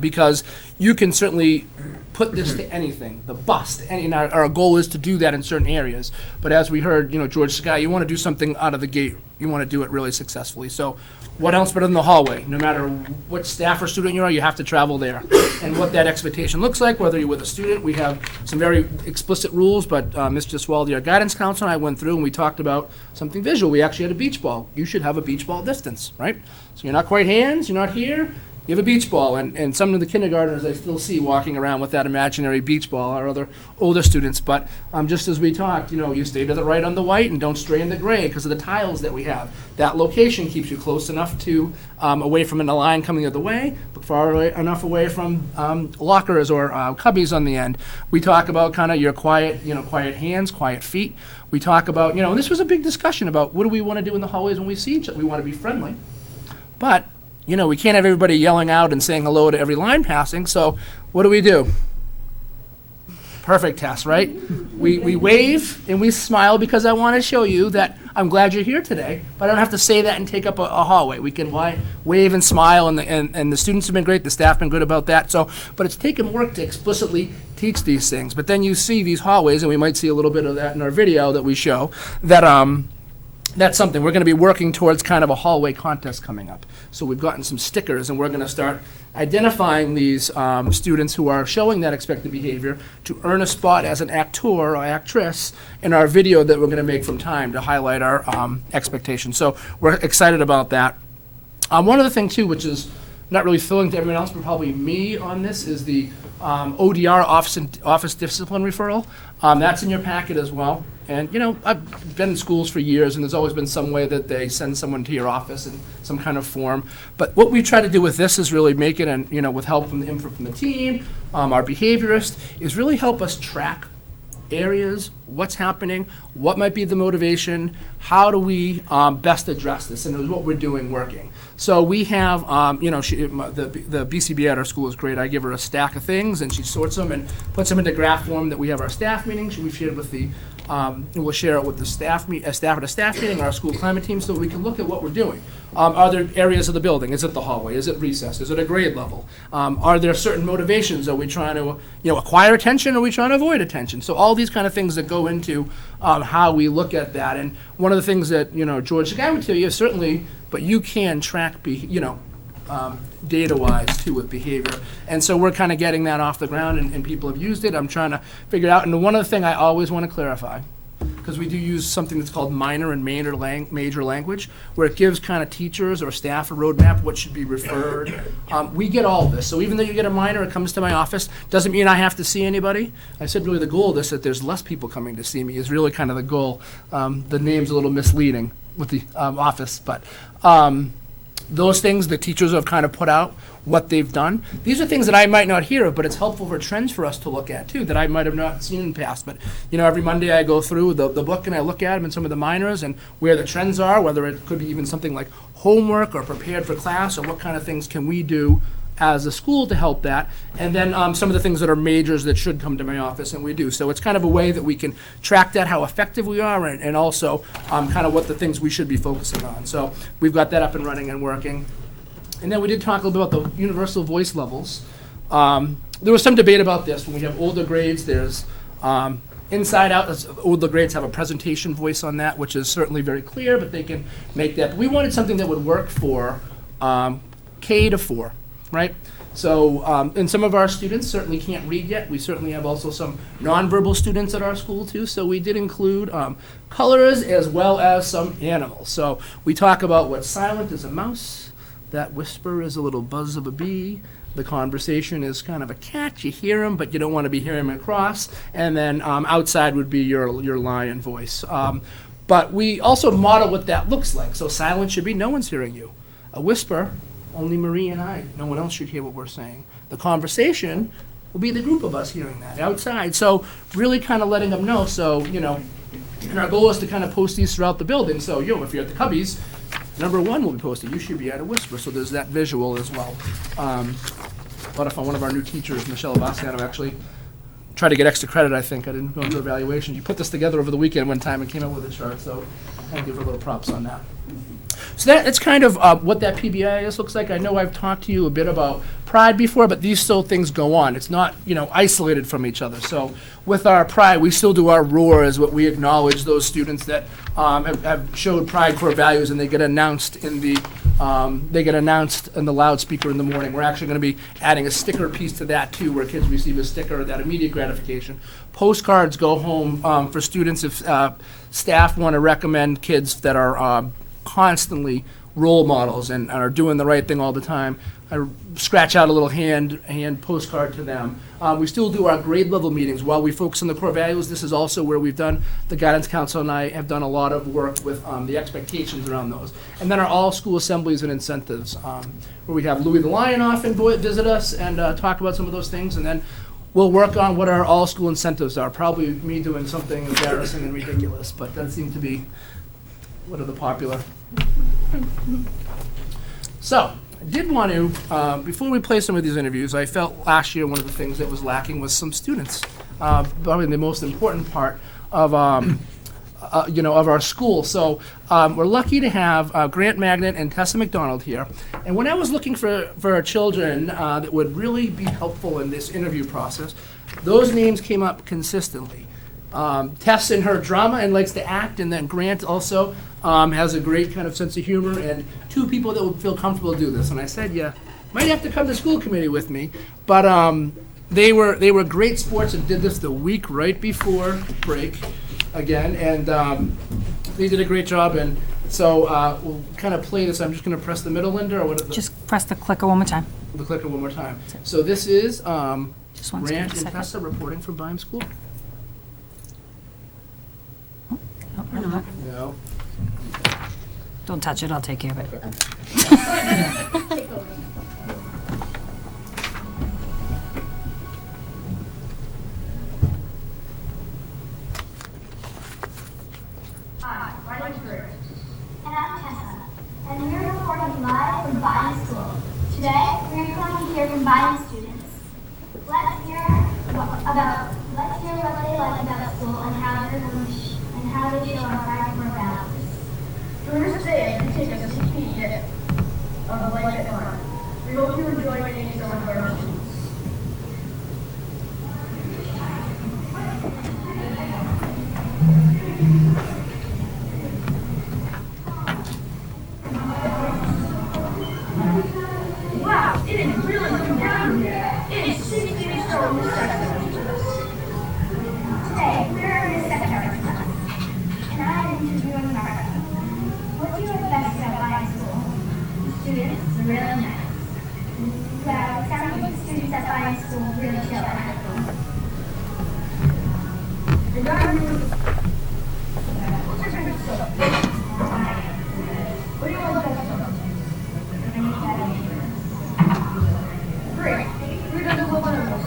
because you can certainly put this to anything, the bus, and our goal is to do that in certain areas. But as we heard, you know, George Sky, you want to do something out of the gate. You want to do it really successfully. So what else better than the hallway? No matter what staff or student you are, you have to travel there. And what that expectation looks like, whether you're with a student, we have some very explicit rules, but Ms. Giswaldi, our guidance counselor, and I went through and we talked about something visual. We actually had a beach ball. You should have a beach ball distance, right? So you're not quite hands, you're not here, you have a beach ball, and some of the kindergartners I still see walking around with that imaginary beach ball, our other older students. But just as we talked, you know, you stay to the right on the white and don't stray in the gray because of the tiles that we have. That location keeps you close enough to away from a line coming the other way, but far enough away from lockers or cubbies on the end. We talk about kind of your quiet, you know, quiet hands, quiet feet. We talk about, you know, and this was a big discussion about what do we want to do in the hallways when we see each other. We want to be friendly, but you know, we can't have everybody yelling out and saying hello to every line passing, so what do? Perfect test, right? We wave and we smile because I want to show you that I'm glad you're here today, but I don't have to say that and take up a hallway. We can wave and smile, and the students have been great, the staff have been good about that. So, but it's taken work to explicitly teach these things. But then you see these hallways, and we might see a little bit of that in our video that we show, that that's something. We're going to be working towards kind of a hallway contest coming up. So we've gotten some stickers, and we're going to start identifying these students who are showing that expected behavior to earn a spot as an actor or actress in our video that we're going to make from time to highlight our expectations. So we're excited about that. One other thing, too, which is not really thrilling to everyone else, but probably me on this, is the ODR, Office Discipline Referral. That's in your packet as well. And, you know, I've been in schools for years, and there's always been some way that they send someone to your office in some kind of form. But what we try to do with this is really make it, and, you know, with help from the input from the team, our behaviorist, is really help us track areas, what's happening, what might be the motivation, how do we best address this, and what we're doing working. So we have, you know, the BCB at our school is great. I give her a stack of things, and she sorts them and puts them into graph form that we have our staff meetings. We've shared with the And we'll share it with the staff at a staff meeting, our school climate team, so we can look at what we're doing. Are there areas of the building? Is it the hallway? Is it recess? Is it a grade level? Are there certain motivations? Are we trying to, acquire attention? Are we trying to avoid attention? So all these kind of things that go into how we look at that. And one of the things that, George, the guy would tell you, certainly, but you can track, data-wise too with behavior. And so we're kind of getting that off the ground, and people have used it. I'm trying to figure it out. And one other thing I always want to clarify, because we do use something that's called minor and major language, where it gives kind of teachers or staff a roadmap what should be referred. We get all of this. So even though you get a minor, it comes to my office, doesn't mean I have to see anybody. I said really the goal of this, that there's less people coming to see me, is really kind of the goal. The name's a little misleading with the office, but those things the teachers have kind of put out, what they've done. These are things that I might not hear of, but it's helpful for trends for us to look at too, that I might have not seen in the past. But every Monday I go through the book and I look at them and some of the minors and where the trends are, whether it could be even something like homework or prepared for class, or what kind of things can we do as a school to help that. And then some of the things that are majors that should come to my office, and we do. So it's kind of a way that we can track that, how effective we are, and also kind of what the things we should be focusing on. So we've got that up and running and working. And then we did talk a little bit about the universal voice levels. There was some debate about this. When we have older grades, there's inside out. Older grades have a presentation voice on that, which is certainly very clear, but they can make that. But we wanted something that would work for K to 4. Right? So, and some of our students certainly can't read yet. We certainly have also some nonverbal students at our school too. So we did include colors as well as some animals. So we talk about what's silent is a mouse, that whisper is a little buzz of a bee, the conversation is kind of a cat, you hear him, but you don't want to be hearing him across, and then outside would be your lion voice. But we also model what that looks like. So silent should be no one's hearing you. A whisper, only Marie and I. No one else should hear what we're saying. The conversation will be the group of us hearing that outside. So really kind of letting them know. So, and our goal is to kind of post these throughout the building. So, if you're at the Cubbies, number 1 will be posted. You should be at a whisper. So there's that visual as well. A lot of fun. One of our new teachers, Michelle Bastiano, actually tried to get extra credit, I think. I didn't go into evaluation. You put this together over the weekend one time and came up with a chart. So I give her a little props on that. So that's kind of what that PBIS looks like. I know I've talked to you a bit about Pride before, but these still things go on. It's not, isolated from each other. So with our Pride, we still do our roars, what we acknowledge those students that have showed Pride core values, and they get announced in the loudspeaker in the morning. We're actually going to be adding a sticker piece to that too, where kids receive a sticker, that immediate gratification. Postcards go home for students if staff want to recommend kids that are constantly role models and are doing the right thing all the time. I scratch out a little hand postcard to them. We still do our grade level meetings while we focus on the core values. This is also where we've done, the guidance council and I have done a lot of work with the expectations around those. And then our all school assemblies and incentives, where we have Louis the Lion often visit us and talk about some of those things. And then we'll work on what our all school incentives are. Probably me doing something embarrassing and ridiculous, but that seems to be what are the popular. So, I did want to, before we play some of these interviews, I felt last year one of the things that was lacking was some students. Probably the most important part of, of our school. So we're lucky to have Grant Magnet and Tessa McDonald here. And when I was looking for children that would really be helpful in this interview process, those names came up consistently. Tess in her drama and likes to act, and then Grant also has a great kind of sense of humor, and 2 people that would feel comfortable to do this. And I said, yeah, might have to come to school committee with me, but they were great sports and did this the week right before break again, and they did a great job. And so we'll kind of play this. I'm just going to press the middle, Linda, or what? Just press the clicker one more time. The clicker one more time. So this is Just one Grant and second. Tessa reporting from Byam School. No. Don't touch it, I'll take care of it. Hi, my name's Grant. And I'm Tessa. And we're reporting live from Byam School. Today, we're going to hear from Byam students. Let's Let's hear what they like about school and how they show our pride for values. First day, you take a sneak peek of life at Farm. We hope you enjoy getting some of our students. Wow, it is really come down here. It is 6 feet so in the second. Today, we are in the secretary class, and I am interviewing Martha. What do you like best about buying school? The students are really nice. Well, it sounds like the students at buying school really chill at home. And I really... What's your favorite subject? What do you like best about? Great. Who doesn't love animals?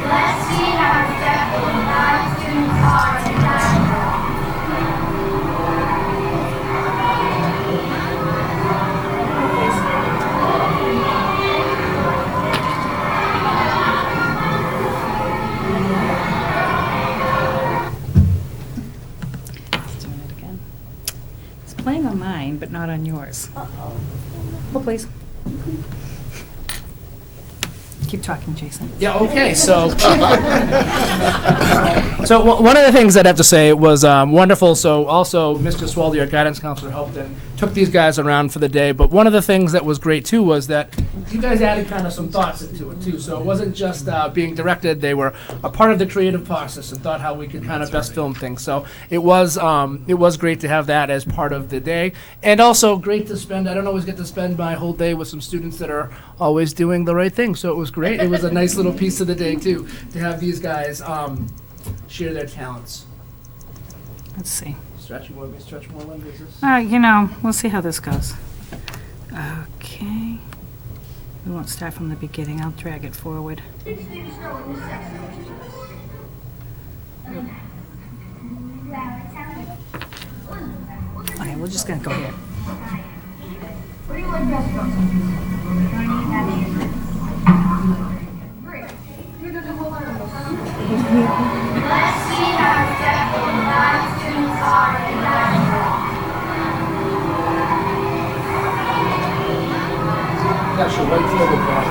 Let's see how respectful the 5 students are in dialogue. Doing it again. It's playing on mine, but not on yours. Oh, please. Keep talking, Jason. Yeah, okay, so one of the things I'd have to say was wonderful. So also Mr. Swaldy, our guidance counselor, helped and took these guys around for the day. But one of the things that was great too was that you guys added kind of some thoughts into it too. So it wasn't just being directed; they were a part of the creative process and thought how we could kind of best film things. So it was great to have that as part of the day, and also great to spend. I don't always get to spend my whole day with some students that are always doing the right thing. So it was great. It was a nice little piece of the day too to have these guys share their talents. Let's see. Stretch, you want me to stretch more like this? We'll see how this goes. Okay. We won't start from the beginning. I'll drag it forward. 6 feet so in the second. Well, it sounds like... Okay, we're just gonna go here. What do you like best about? Great. Who doesn't love animals? Let's see how respectful the 5 students are in dialogue. That's your right field across.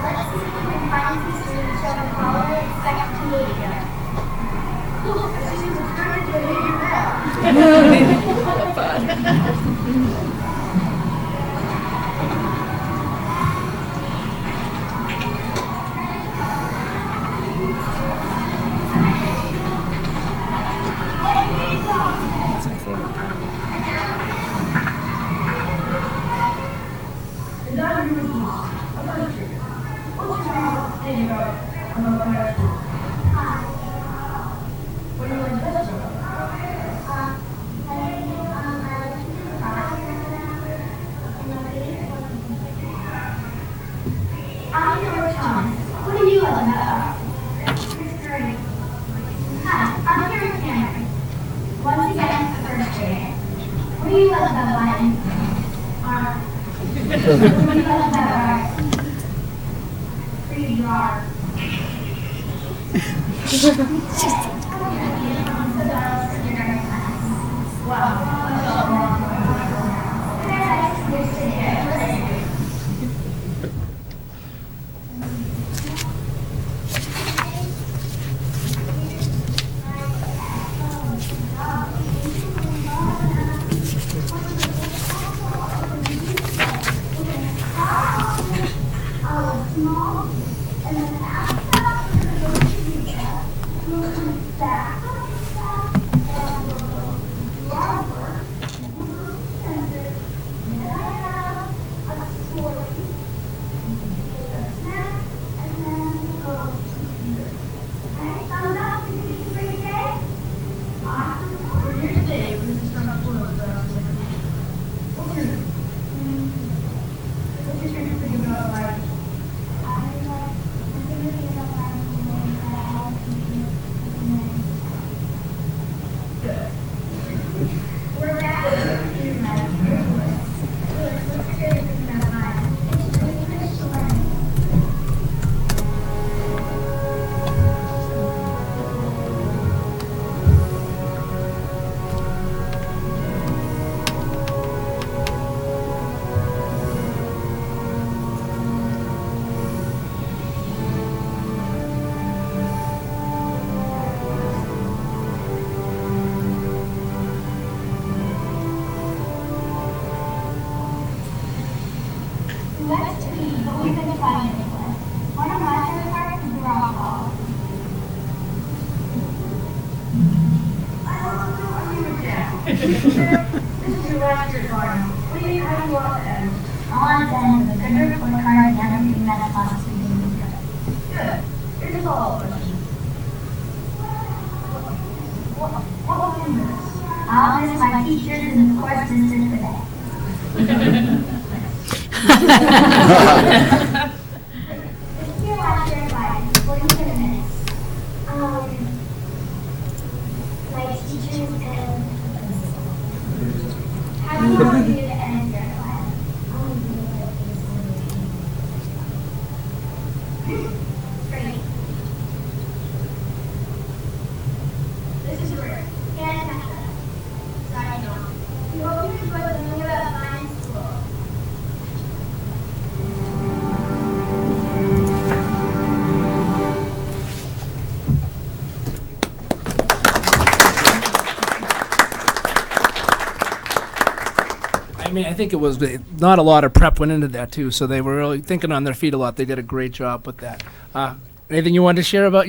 Let's see if we can find some students showing color and respect behavior. Look, I see some very good behavior now. That's my favorite part. And I agree with you. I'm not sure. What's your favorite thing about high school? What do you like best about it? I'm George Thomas. What do you love about us? Hi, I'm here with Cameron. Once again, a first grade. What do you love about Biden? Art. What do you love about art? Free draw. This is your last year, Barnum. What do you, how do you want to end? I want to end with a good report card and everything that class we did was good. Good. Here's a follow-up question. What will you miss? I'll miss my teachers and of course Mr. Today. This is your last year, Barnum. What are you going to miss? My teachers and how do you want you to end your class? Great. This is great. And sorry, no. We hope you enjoy learning about science school. I mean, I think it was not a lot of prep went into that too, so they were really thinking on their feet a lot. They did a great job with that. Anything you wanted to share about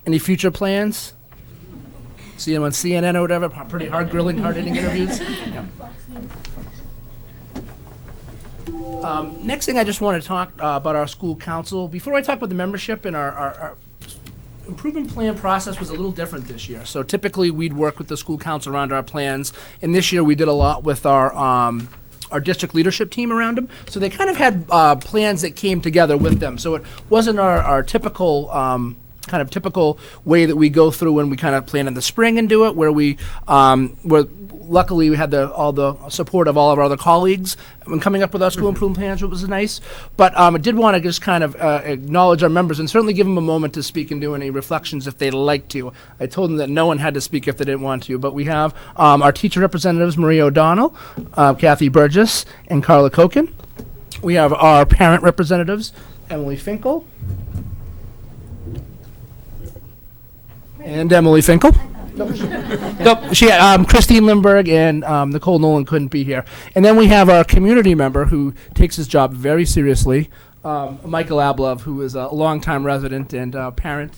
any future plans? See them on CNN or whatever, pretty hard grilling, hard-hitting interviews. Yeah. Next thing I just want to talk about our school council. Before I talk about the membership and our improvement plan process was a little different this year. So typically we'd work with the school council around our plans, and this year we did a lot with our district leadership team around them. So they kind of had plans that came together with them. So it wasn't our typical kind of typical way that we go through when we kind of plan in the spring and do it, where we luckily we had all the support of all of our other colleagues when coming up with our school improvement plans, which was nice. But I did want to just kind of acknowledge our members and certainly give them a moment to speak and do any reflections if they'd like to. I told them that no one had to speak if they didn't want to, but we have our teacher representatives, Maria O'Donnell, Kathy Burgess, and Carla Koken. We have our parent representatives, Emily Finkel, and Emily Finkel. Christine Lindbergh and Nicole Nolan couldn't be here. And then we have our community member who takes his job very seriously, Michael Ablov, who is a longtime resident and parent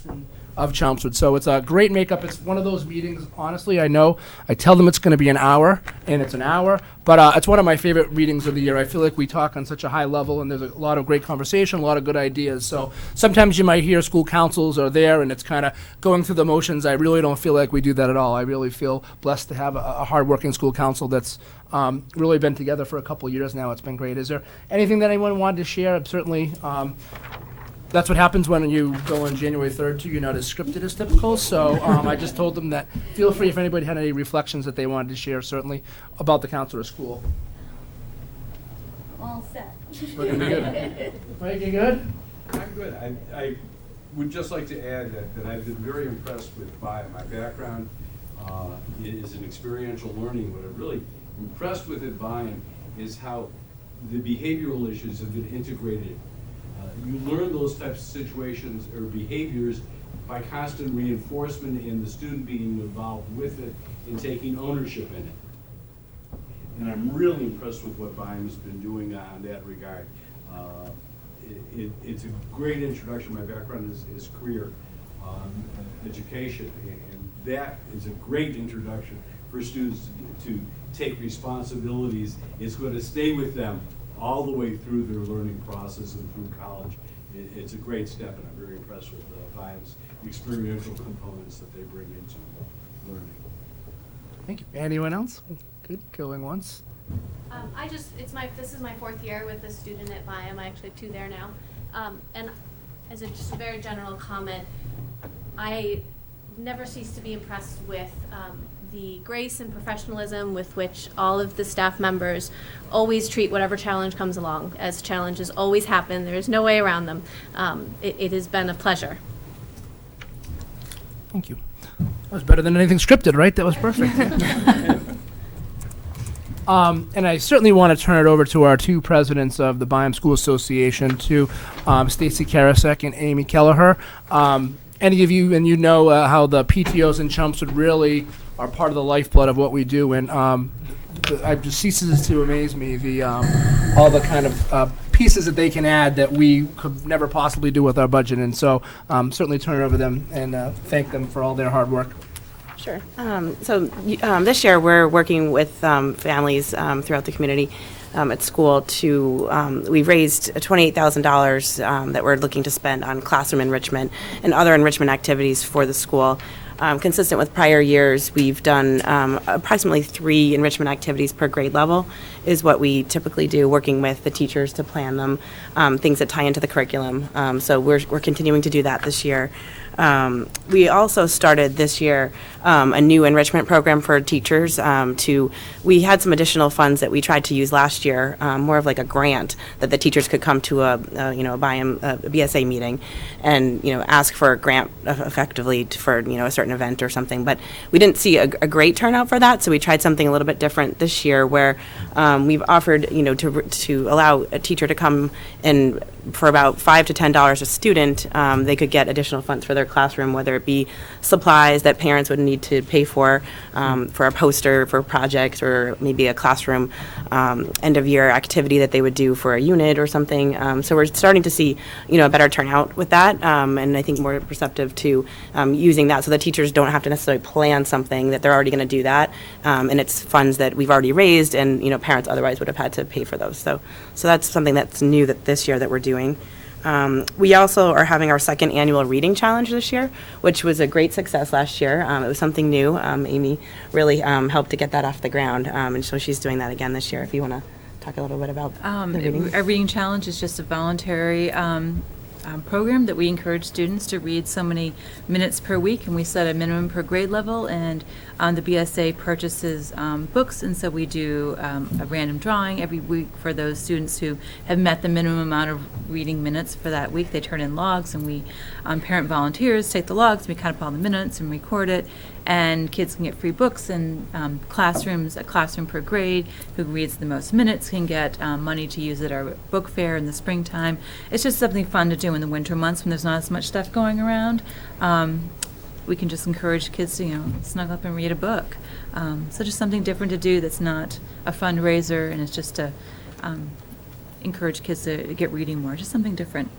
of Chelmsford. So it's a great makeup. It's one of those meetings, honestly, I know. I tell them it's going to be an hour, and it's an hour. But it's one of my favorite meetings of the year. I feel like we talk on such a high level, and there's a lot of great conversation, a lot of good ideas. So sometimes you might hear school councils are there, and it's kind of going through the motions. I really don't feel like we do that at all. I really feel blessed to have a hardworking school council that's really been together for a couple of years now. It's been great. Is there anything that anyone wanted to share? Certainly, that's what happens when you go on January 3rd too. You're not as scripted as typical. So I just told them that feel free if anybody had any reflections that they wanted to share, certainly, about the council or school. All set. We're gonna be good. Mike, you good? I'm good. I would just like to add that I've been very impressed with my background is in experiential learning. What I'm really impressed with at Bayham is how the behavioral issues have been integrated. You learn those types of situations or behaviors by constant reinforcement and the student being involved with it and taking ownership in it. And I'm really impressed with what Bayham's been doing on that regard. It's a great introduction. My background is career education, and that is a great introduction for students to take responsibilities. It's going to stay with them all the way through their learning process and through college. It's a great step, and I'm very impressed with Bayham's experiential components that they bring into learning. Thank you. Anyone else? Good. Going once. This is my 4th year with a student at Bayham. I actually have 2 there now. And as a just very general comment, I never cease to be impressed with the grace and professionalism with which all of the staff members always treat whatever challenge comes along, as challenges always happen. There is no way around them. It has been a pleasure. Thank you. That was better than anything scripted, right? That was perfect. And I certainly want to turn it over to our 2 presidents of the Bayham School Association, to Stacy Karasek and Amy Kelleher. Any of you, and you know how the PTOs in Chelmsford really are part of the lifeblood of what we do, and it just ceases to amaze me all the kind of pieces that they can add that we could never possibly do with our budget. And so certainly turn it over to them and thank them for all their hard work. Sure. This year, we're working with families throughout the community at school to, we've raised $28,000 that we're looking to spend on classroom enrichment and other enrichment activities for the school. Consistent with prior years, we've done approximately 3 enrichment activities per grade level is what we typically do, working with the teachers to plan them, things that tie into the curriculum. So we're continuing to do that this year. We also started this year a new enrichment program for teachers. We had some additional funds that we tried to use last year, more of like a grant that the teachers could come to a BSA meeting and, ask for a grant effectively for, a certain event or something. But we didn't see a great turnout for that, so we tried something a little bit different this year where we've offered, to allow a teacher to come and for about $5 to $10 a student, they could get additional funds for their classroom, whether it be supplies that parents would need to pay for a poster, for projects, or maybe a classroom end-of-year activity that they would do for a unit or something. So we're starting to see, a better turnout with that, and I think more receptive to using that so that teachers don't have to necessarily plan something, that they're already going to do that, and it's funds that we've already raised, and, parents otherwise would have had to pay for those. So that's something that's new this year that we're doing. We also are having our 2nd annual reading challenge this year, which was a great success last year. It was something new. Amy really helped to get that off the ground, and so she's doing that again this year. If you want to talk a little bit about the reading. Our reading challenge is just a voluntary program that we encourage students to read so many minutes per week, and we set a minimum per grade level, and the BSA purchases books, and so we do a random drawing every week for those students who have met the minimum amount of reading minutes for that week. They turn in logs, and we parent volunteers take the logs, and we kind of all the minutes and record it, and kids can get free books, and a classroom per grade who reads the most minutes can get money to use at our book fair in the springtime. It's just something fun to do in the winter months when there's not as much stuff going around. We can just encourage kids to, snuggle up and read a book. So just something different to do that's not a fundraiser, and it's just to encourage kids to get reading more, just something different.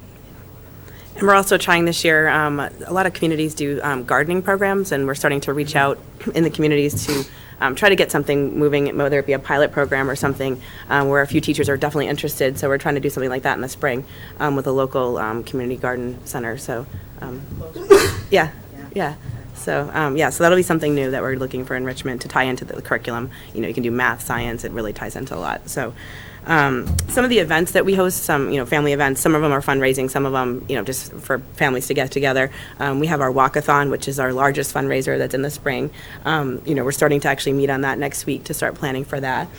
And we're also trying this year, a lot of communities do gardening programs, and we're starting to reach out in the communities to try to get something moving, whether it be a pilot program or something where a few teachers are definitely interested. So we're trying to do something like that in the spring with a local community garden center. So, yeah. So, so that'll be something new that we're looking for enrichment to tie into the curriculum. You can do math, science, it really ties into a lot. So. Some of the events that we host, some, family events, some of them are fundraising, some of them, just for families to get together. We have our walkathon, which is our largest fundraiser that's in the spring. We're starting to actually meet on that next week to start planning for that.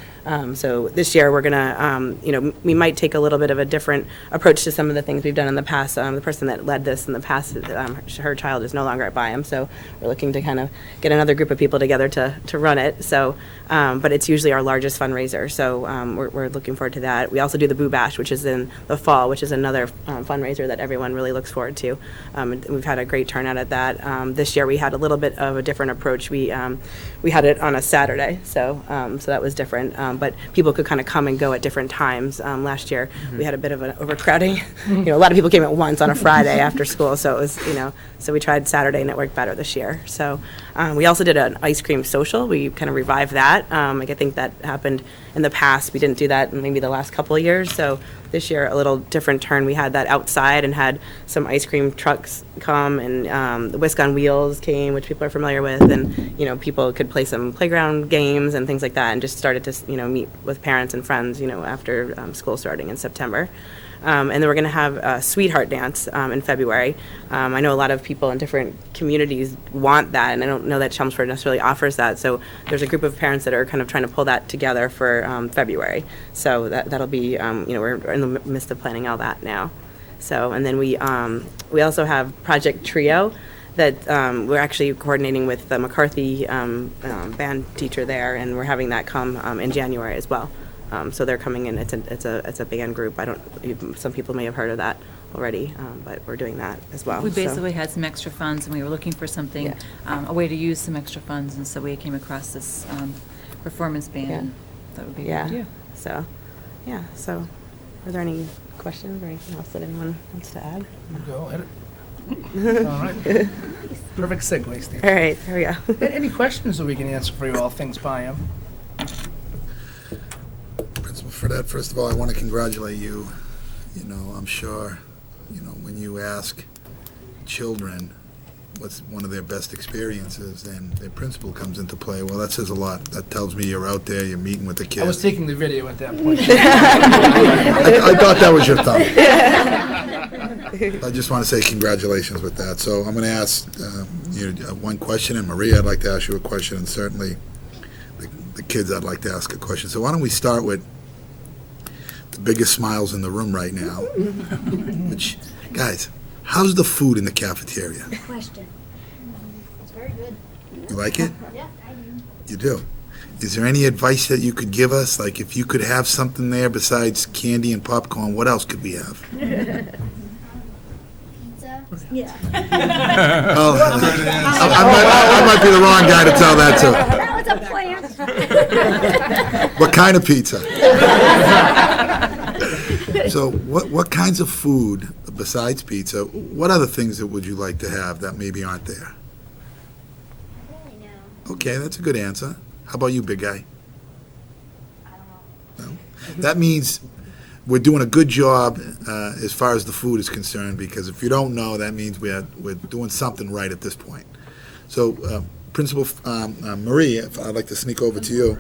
So this year we're going to, we might take a little bit of a different approach to some of the things we've done in the past. The person that led this in the past, her child is no longer at Byam, so we're looking to kind of get another group of people together to run it. So, but it's usually our largest fundraiser, so we're looking forward to that. We also do the Boo Bash, which is in the fall, which is another fundraiser that everyone really looks forward to. And we've had a great turnout at that. This year we had a little bit of a different approach. We had it on a Saturday, so that was different. But people could kind of come and go at different times. Last year we had a bit of an overcrowding. A lot of people came at once on a Friday after school, so it was, so we tried Saturday and it worked better this year. So we also did an ice cream social. We kind of revived that. I think that happened in the past. We didn't do that in maybe the last couple of years. So this year, a little different turn. We had that outside and had some ice cream trucks come, and the Whisk on Wheels came, which people are familiar with, and people could play some playground games and things like that, and just started to meet with parents and friends after school starting in September. And then we're going to have a Sweetheart Dance in February. I know a lot of people in different communities want that, and I don't know that Chelmsford necessarily offers that. So there's a group of parents that are kind of trying to pull that together for February. So that'll be, we're in the midst of planning all that now. So, and then we also have Project Trio that we're actually coordinating with the McCarthy band teacher there, and we're having that come in January as well. So they're coming in. It's a band group. Some people may have heard of that already, but we're doing that as well. We basically had some extra funds, and we were looking for something, a way to use some extra funds, and so we came across this performance band. Yeah. That would be a good idea. So, So, are there any questions or anything else that anyone wants to add? Go ahead. All right. Perfect segue, Steve. All right, there we go. Any questions that we can answer for you, all things Byam? Principal Fredette, first of all, I want to congratulate you. You know, I'm sure, you know, when you ask children what's one of their best experiences, and their principal comes into play, well, that says a lot. That tells me you're out there, you're meeting with the kids. I was taking the video at that point. I thought that was your thumb. I just want to say congratulations with that. So I'm going to ask you one question, and Maria, I'd like to ask you a question, and certainly the kids I'd like to ask a question. So why don't we start with the biggest smiles in the room right now, which, guys, how's the food in the cafeteria? Good question. It's very good. You like it? Yeah, I do. You do. Is there any advice that you could give us? Like, if you could have something there besides candy and popcorn, what else could we have? Pizza. Yeah. Oh, I might be the wrong guy to tell that to. That was a plan. What kind of pizza? So what kinds of food, besides pizza, what other things that would you like to have that maybe aren't there? I don't really know. Okay, that's a good answer. How about you, big guy? I don't know. No? That means we're doing a good job as far as the food is concerned, because if you don't know, that means we're doing something right at this point. So, Principal Marie, I'd like to sneak over to you.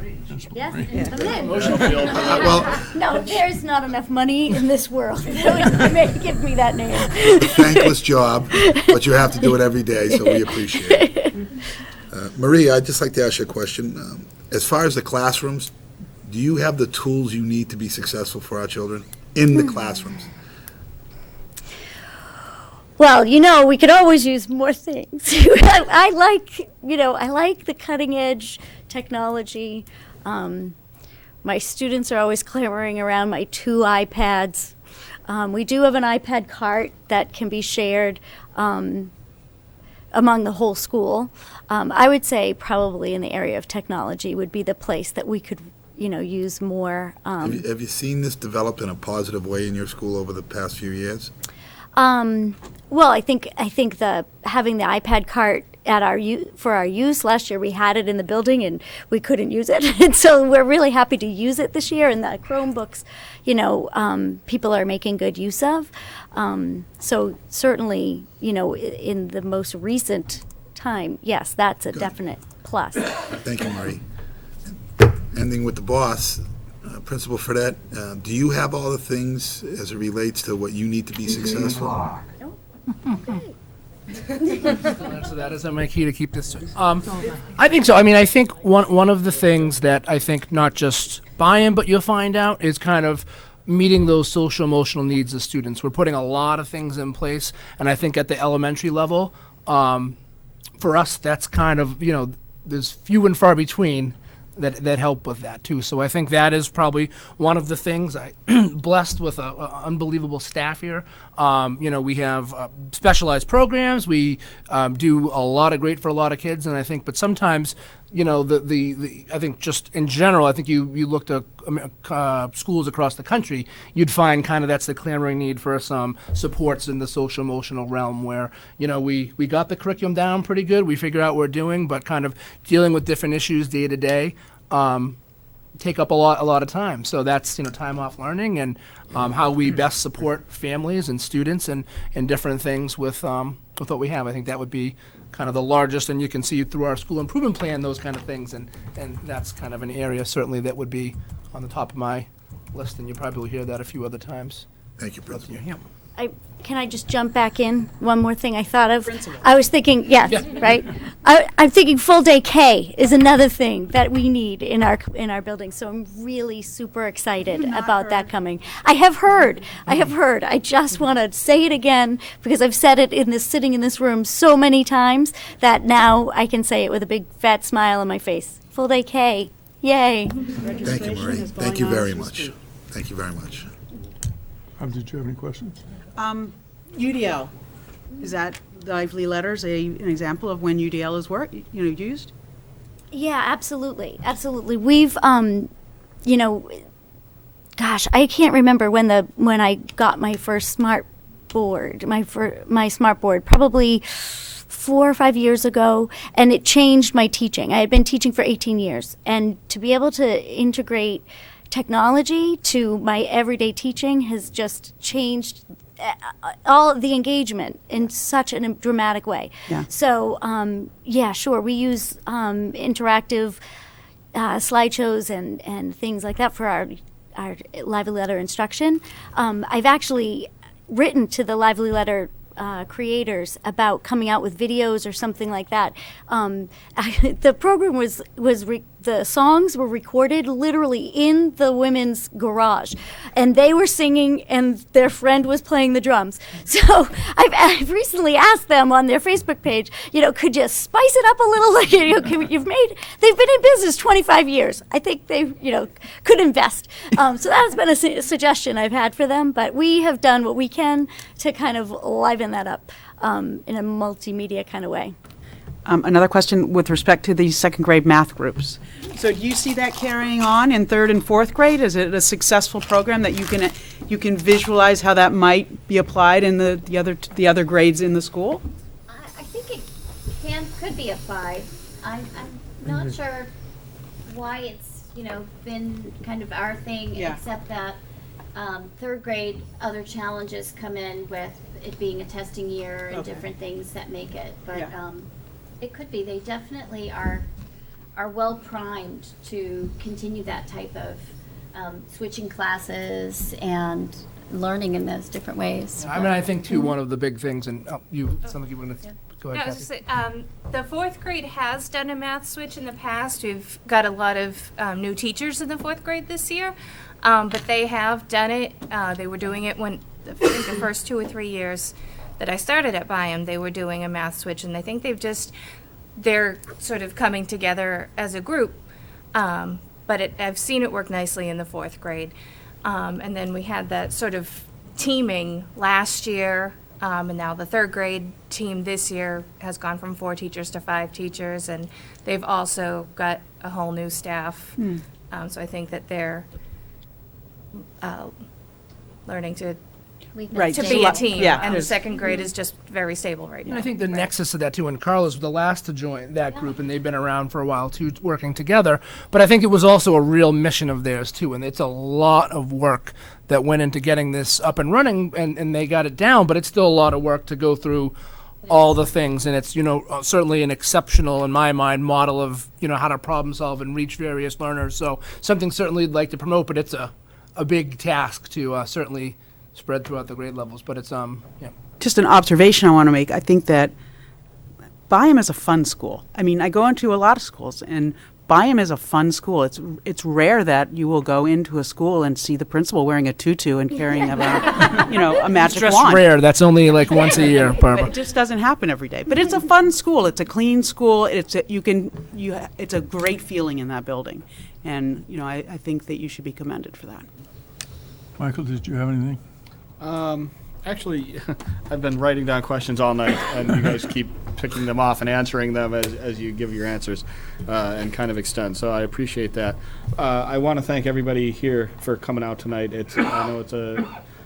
Yes, come in. Well, No, there's not enough money in this world that would give me that name. it's a thankless job, but you have to do it every day, so we appreciate it. Marie, I'd just like to ask you a question. As far as the classrooms, do you have the tools you need to be successful for our children in the classrooms? Well, you know, we could always use more things. I like the cutting edge technology. My students are always clamoring around my 2 iPads. We do have an iPad cart that can be shared among the whole school. I would say probably in the area of technology would be the place that we could, use more. Have you seen this develop in a positive way in your school over the past few years? Well, I think having the iPad cart at for our use last year, we had it in the building and we couldn't use it, and so we're really happy to use it this year. And the Chromebooks, people are making good use of. So certainly, in the most recent time, yes, that's a definite plus. Thank you, Marie. Ending with the boss. Principal Fredette, do you have all the things as it relates to what you need to be successful? So that is my key to keep this. I think so. I mean, I think one of the things that I think not just buy-in, but you'll find out is kind of meeting those social emotional needs of students. We're putting a lot of things in place, and I think at the elementary level, for us, that's kind of, there's few and far between that help with that too. So I think that is probably one of the things. I blessed with a unbelievable staff here. We have specialized programs. We do a lot of great for a lot of kids, and I think, but sometimes, I think just in general, I think you looked at schools across the country, you'd find kind of that's the clamoring need for some supports in the social emotional realm where, we got the curriculum down pretty good. We figure out what we're doing, but kind of dealing with different issues day to day take up a lot of time. So that's, time off learning and how we best support families and students and different things with what we have. I think that would be kind of the largest, and you can see through our school improvement plan, those kind of things, and that's kind of an area certainly that would be on the top of my list, and you probably will hear that a few other times. Thank you, Principal. Yeah. Can I just jump back in? One more thing I thought of. I was thinking, yes, right? I'm thinking full day K is another thing that we need in our building. So I'm really super excited about that coming. I have heard. I just want to say it again because I've said it sitting in this room so many times that now I can say it with a big fat smile on my face. Full day K, yay! Thank you, Marie. Thank you very much. Thank you very much. Did you have any questions? UDL, is that lively letters an example of when UDL is used? Yeah, absolutely. We've, gosh, I can't remember when I got my first smart board, my smart board, probably 4 or 5 years ago, and it changed my teaching. I had been teaching for 18 years, and to be able to integrate technology to my everyday teaching has just changed all the engagement in such a dramatic way. Yeah. So, yeah, sure, we use interactive slideshows and things like that for our Lively Letter instruction. I've actually written to the Lively Letter creators about coming out with videos or something like that. The program the songs were recorded literally in the women's garage, and they were singing, and their friend was playing the drums. So I've recently asked them on their Facebook page, could you spice it up a little? Like, they've been in business 25 years. I think they, could invest. So that has been a suggestion I've had for them, but we have done what we can to kind of liven that up in a multimedia kind of way. Another question with respect to the second grade math groups. So do you see that carrying on in third and fourth grade? Is it a successful program that you can visualize how that might be applied in the other grades in the school? I think it could be applied. I'm not sure why it's been kind of our thing, except that third grade, other challenges come in with it being a testing year and different things that make it. But it could be. They definitely are well primed to continue that type of switching classes and learning in those different ways. I mean, I think too, one of the big things, and something you want to go ahead. No, I was just saying, the fourth grade has done a math switch in the past. We've got a lot of new teachers in the fourth grade this year, but they have done it. They were doing it when I think the first 2 or 3 years that I started at Byam, they were doing a math switch, and I think they're sort of coming together as a group. But I've seen it work nicely in the fourth grade. And then we had that sort of teaming last year, and now the third grade team this year has gone from 4 teachers to 5 teachers, and they've also got a whole new staff. So I think that they're learning to be a team, and the second grade is just very stable right now. And I think the nexus of that too, and Carla's the last to join that group, and they've been around for a while too, working together. But I think it was also a real mission of theirs too, and it's a lot of work that went into getting this up and running, and they got it down, but it's still a lot of work to go through all the things, and it's certainly an exceptional, in my mind, model of how to problem solve and reach various learners. So something certainly I'd like to promote, but it's a big task to certainly spread throughout the grade levels, but it's Just an observation I want to make. I think that Byam is a fun school. I mean, I go into a lot of schools, and Byam is a fun school. It's rare that you will go into a school and see the principal wearing a tutu and carrying a magic just wand. rare. That's only like once a year, Barbara. It just doesn't happen every day. But it's a fun school. It's a clean school. It's a great feeling in that building, and I think that you should be commended for that. Michael, did you have anything? Actually, I've been writing down questions all night, and you guys keep picking them off and answering them as you give your answers and kind of extend. So I appreciate that. I want to thank everybody here for coming out tonight. I know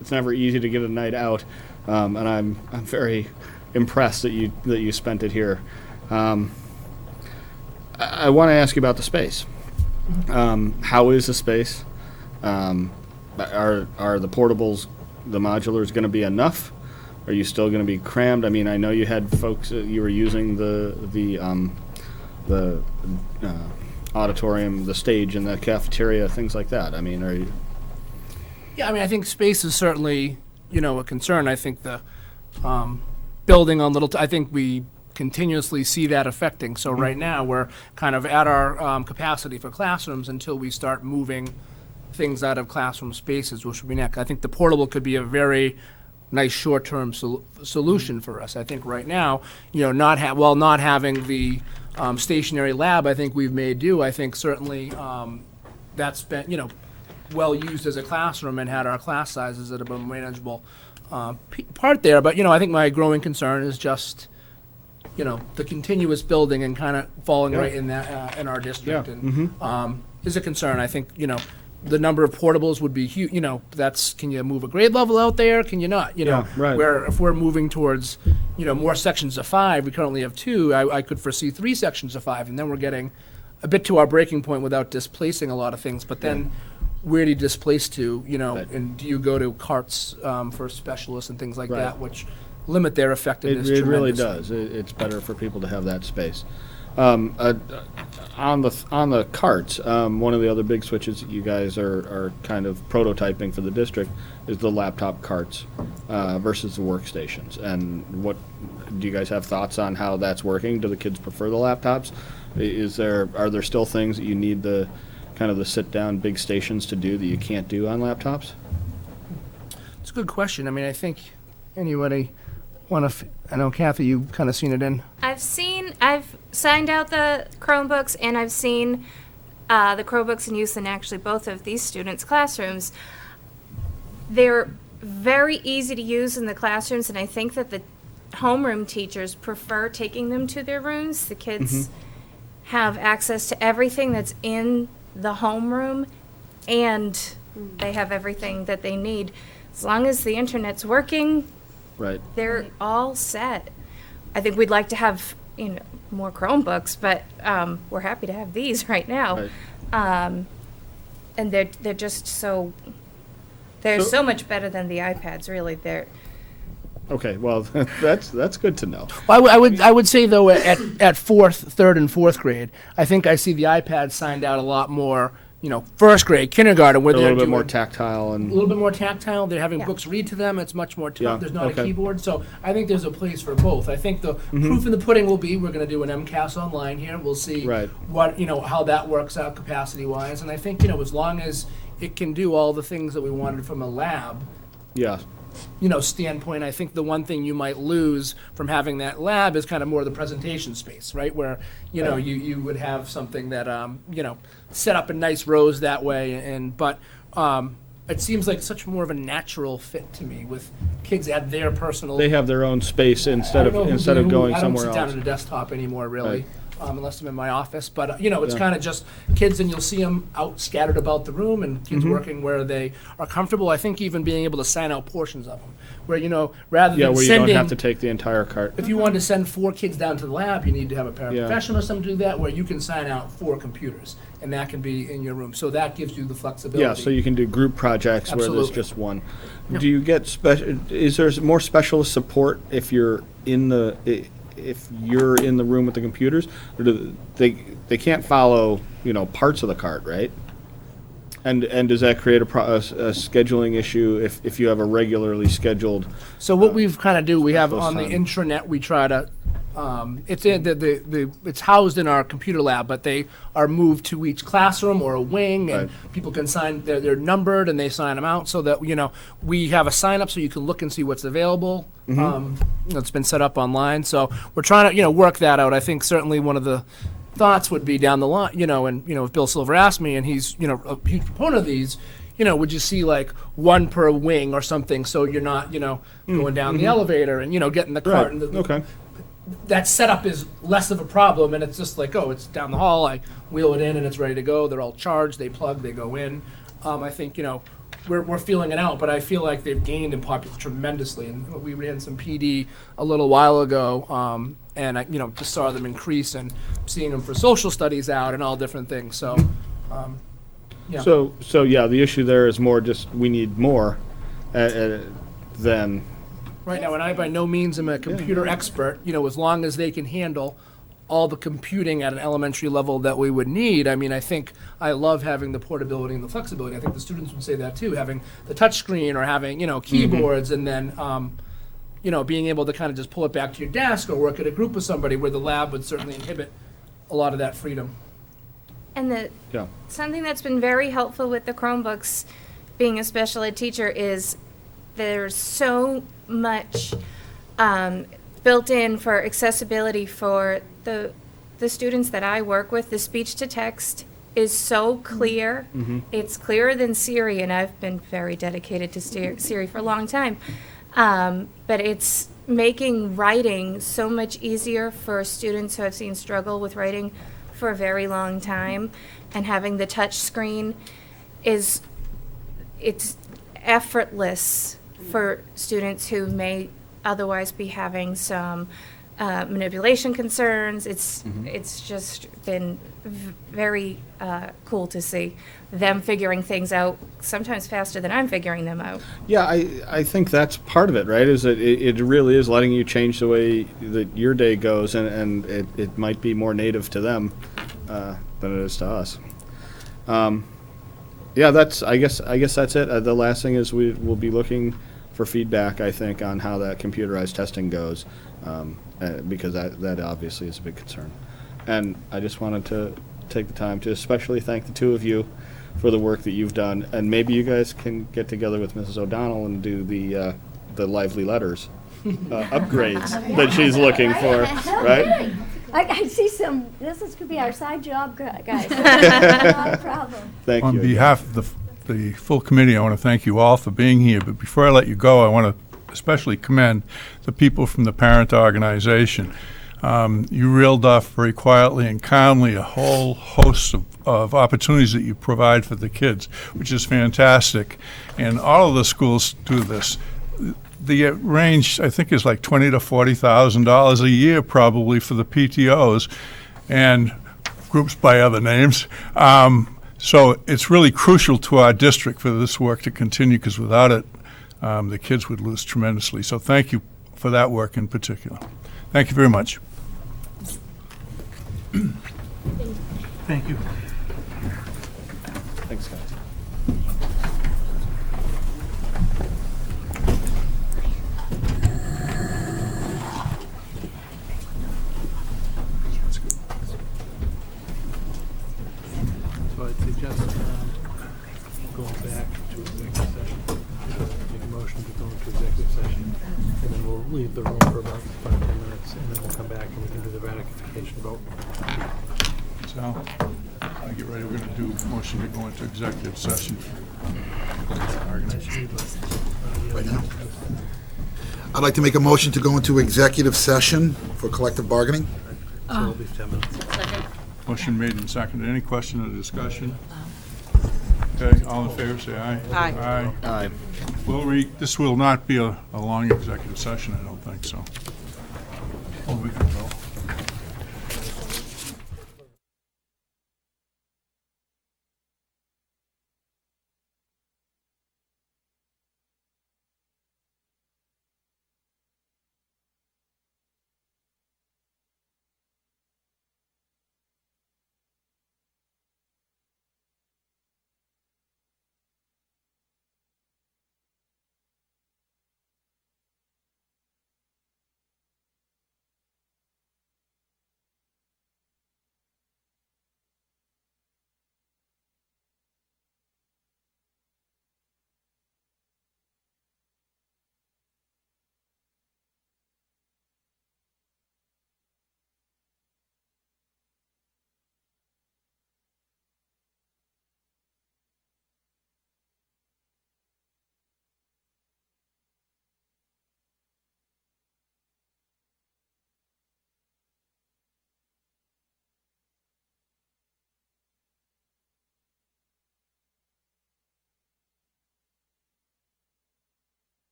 it's never easy to get a night out, and I'm very impressed that you spent it here. I want to ask you about the space. How is the space? Are the portables, the modulars, going to be enough? Are you still going to be crammed? I mean, I know you had folks, you were using the auditorium, the stage, and the cafeteria, things like that. I mean, are you? Yeah, I mean, I think space is certainly, a concern. I think the building on I think we continuously see that affecting. So right now, we're kind of at our capacity for classrooms until we start moving things out of classroom spaces, which would be next. I think the portable could be a very nice short-term solution for us. I think right now, not having the stationary lab, I think we've made do. I think certainly that's been, well used as a classroom and had our class sizes at a more manageable part there. But, I think my growing concern is just, the continuous building and kind of falling right in that in our district, and is a concern. I think, the number of portables would be huge. You know, can you move a grade level out there? Can you not? You know, Yeah, right. where if we're moving towards, you know, more sections of 5, we currently have 2. I could foresee 3 sections of 5, and then we're getting a bit to our breaking point without displacing a lot of things. But then, where do you displace to? You know, and do you go to carts for specialists and things like Right. that, which limit their effectiveness? It really tremendously. does. It's better for people to have that space. On the carts, one of the other big switches that you guys are kind of prototyping for the district is the laptop carts versus the workstations. And what do you guys have thoughts on how that's working? Do the kids prefer the laptops? Are there still things that you need the kind of the sit down big stations to do that you can't do on laptops? It's a good question. I mean, I think anybody I know, Kathy, you've kind of seen it in. I've signed out the Chromebooks, and I've seen the Chromebooks in use in actually both of these students' classrooms. They're very easy to use in the classrooms, and I think that the homeroom teachers prefer taking them to their rooms. The kids have access to everything that's in the homeroom, and they have everything that they need. As long as the internet's working, right, they're all set. I think we'd like to have, you know, more Chromebooks, but we're happy to have these right now. Right. And they're just so much better than the iPads. Really, they're. Okay, well, that's good to know. Well, I would say though at 3rd and 4th grade, I think I see the iPads signed out a lot more. You know, 1st grade, kindergarten, where They're they're a little bit doing more tactile a and little bit more tactile. They're having books read to them. It's much more tough. Yeah, There's not okay. a keyboard, so I think there's a place for both. I think the proof in the pudding will be we're going to do an MCAS online here. We'll see what how that works out capacity wise, and I think as long as it can do all the things that we wanted from a lab. Yeah. Standpoint, I think the one thing you might lose from having that lab is kind of more the presentation space, right? Where, you would have something that, set up in nice rows that way. But it seems like such more of a natural fit to me with kids at their personal. They have their own space instead of going somewhere else. I don't sit down at a desktop anymore, really. Right. Unless I'm in my office. But, it's kind of just kids, and you'll see them out scattered about the room, and kids working where they are comfortable. I think even being able to sign out portions of them, where, rather than where you sending... don't have to take the entire cart. If you wanted to send 4 kids down to the lab, you need to have a paraprofessional or something to do that, where you can sign out 4 computers, and that can be in your room. So that gives you the flexibility. Yeah, so you can do group projects where there's just one. Do you get is there more specialist support if you're in the room with the computers, or do they can't follow parts of the cart, right? And does that create a scheduling issue if you have a regularly scheduled? So what we've kind of do, we have on the intranet, we try to it's housed in our computer lab, but they are moved to each classroom or a wing, and people can sign. They're numbered, and they sign them out so that we have a sign up so you can look and see what's available. It's been set up online, so we're trying to work that out. I think certainly one of the thoughts would be down the line, if Bill Silver asked me, and he's a huge proponent of these. Would you see like 1 per wing or something, so you're not going down the elevator and getting the cart. Right. And that setup is less of a problem, and it's just like, it's down the hall, I wheel it in and it's ready to go. They're all charged, they plug, they go in. I think, we're feeling it out, but I feel like they've gained in popularity tremendously. And we ran some PD a little while ago, and I, just saw them increase, and seeing them for social studies out and all different things. So, yeah. So yeah, the issue there is more just we need more than. Right now, and I by no means am a computer expert, as long as they can handle all the computing at an elementary level that we would need. I mean, I think I love having the portability and the flexibility. I think the students would say that too, having the touch screen or having, keyboards, and then, being able to kind of just pull it back to your desk or work at a group with somebody, where the lab would certainly inhibit a lot of that freedom. And something that's been very helpful with the Chromebooks, being a special ed teacher, is there's so much built in for accessibility for the students that I work with. The speech to text is so clear. It's clearer than Siri, and I've been very dedicated to Siri for a long time. But it's making writing so much easier for students who I've seen struggle with writing for a very long time, and having the touch screen is it's effortless for students who may otherwise be having some manipulation concerns. It's just been very cool to see them figuring things out sometimes faster than I'm figuring them out. Yeah, I think that's part of it, right? Is that it really is letting you change the way that your day goes, and it might be more native to them than it is to us. Yeah, I guess that's it. The last thing is we'll be looking for feedback, I think, on how that computerized testing goes, because that obviously is a big concern. And I just wanted to take the time to especially thank the two of you for the work that you've done, and maybe you guys can get together with Mrs. O'Donnell and do the lively letters upgrades that she's looking for, right? I see some, could be our side job, guys. Not a problem. Thank you. On behalf of the full committee, I want to thank you all for being here. But before I let you go, I want to especially commend the people from the parent organization. You reeled off very quietly and calmly a whole host of opportunities that you provide for the kids, which is fantastic. And all of the schools do this. The range, I think, is like $20,000 to $40,000 a year probably for the PTOs and groups by other names. So it's really crucial to our district for this work to continue, because without it, the kids would lose tremendously. So thank you for that work in particular. Thank you very much. Thank you. Thanks, guys. So I'd suggest going back to executive session. Make a motion to go into executive session, and then we'll leave the room for about 5 to 10 minutes, and then we'll come back and we can do the ratification vote. So, I get ready. We're going to do a motion to go into executive session. Right now? I'd like to make a motion to go into executive session for collective bargaining. So we'll leave 10 minutes. Motion made and seconded. Any question or discussion? Okay, all in favor, say aye. Aye. Aye. This will not be a long executive session, I don't think so. Oh, we can go.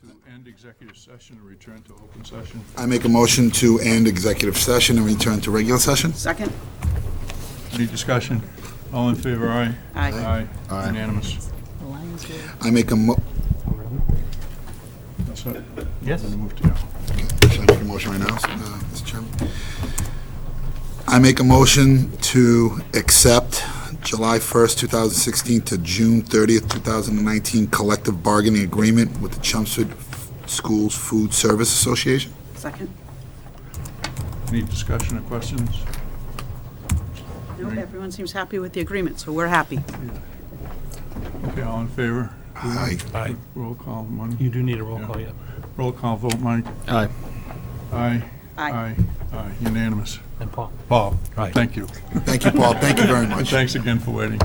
to end executive session and return to open session. I make a motion to end executive session and return to regular session. Second? Any discussion? All in favor, aye? Aye. Aye. Unanimous. I make a That's it. Yes. Then move to you. Should I make a motion right now, Mr. Chairman? I make a motion to accept July 1st, 2016 to June 30th, 2019 collective bargaining agreement with the Chelmsford Schools Food Service Association. Second? Any discussion or questions? No, everyone seems happy with the agreement, so we're happy. Okay, all in favor? Aye. Aye. Roll call, Money? You do need a roll call, yeah. Roll call vote, Mike? Aye. Aye. Aye. Aye. Unanimous. And Paul? Paul? Aye. Thank you. Thank you, Paul. Thank you very And much. thanks again for waiting.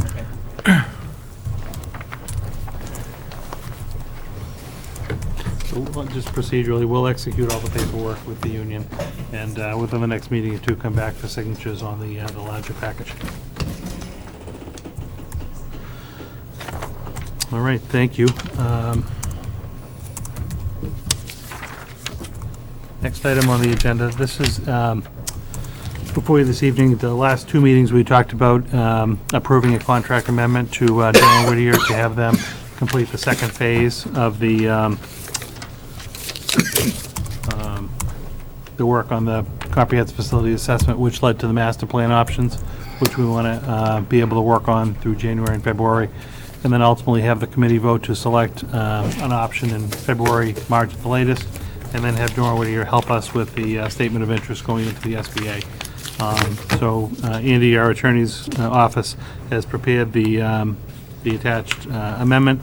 So just procedurally, we'll execute all the paperwork with the union, and within the next meeting or two, come back for signatures on the larger package. All right, thank you. Next item on the agenda, this is, before you this evening, the last two meetings, we talked about approving a contract amendment to John Whittier to have them complete the second phase of the work on the comprehensive facility assessment, which led to the master plan options, which we want to be able to work on through January and February, and then ultimately have the committee vote to select an option in February, March at the latest, and then have Dora Whittier help us with the statement of interest going into the SBA. So Andy, our attorney's office, has prepared the attached amendment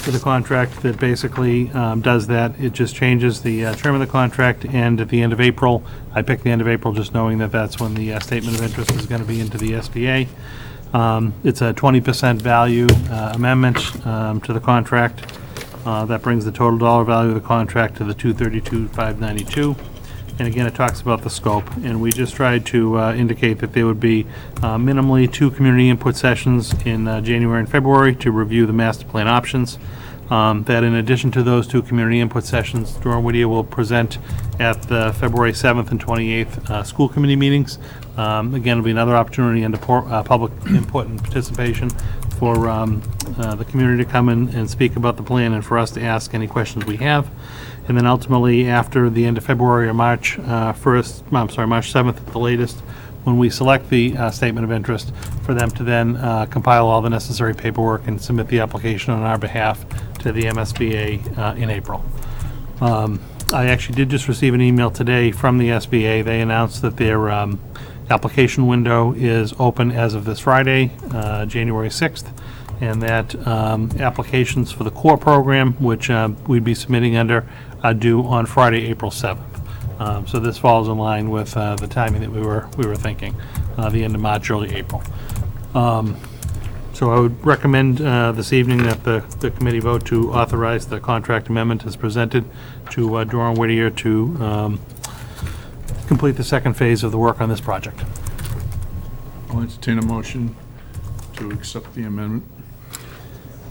to the contract that basically does that. It just changes the term of the contract, and at the end of April, I picked the end of April just knowing that that's when the statement of interest is going to be into the SBA. It's a 20% value amendment to the contract. That brings the total dollar value of the contract to the $232,592. And again, it talks about the scope, and we just tried to indicate that there would be minimally 2 community input sessions in January and February to review the master plan options. That in addition to those 2 community input sessions, Dora Whittier will present at the February 7th and 28th school committee meetings. Again, it'll be another opportunity under public input and participation for the community to come in and speak about the plan, and for us to ask any questions we have. And then ultimately, after the end of February or March 7th at the latest, when we select the statement of interest, for them to then compile all the necessary paperwork and submit the application on our behalf to the MSBA in April. I actually did just receive an email today from the SBA. They announced that their application window is open as of this Friday, January 6th, and that applications for the core program, which we'd be submitting under, are due on Friday, April 7th. So this falls in line with the timing that we were thinking, the end of March, early April. So I would recommend this evening that the committee vote to authorize the contract amendment as presented to Dora Whittier to complete the second phase of the work on this project. I'll entertain a motion to accept the amendment.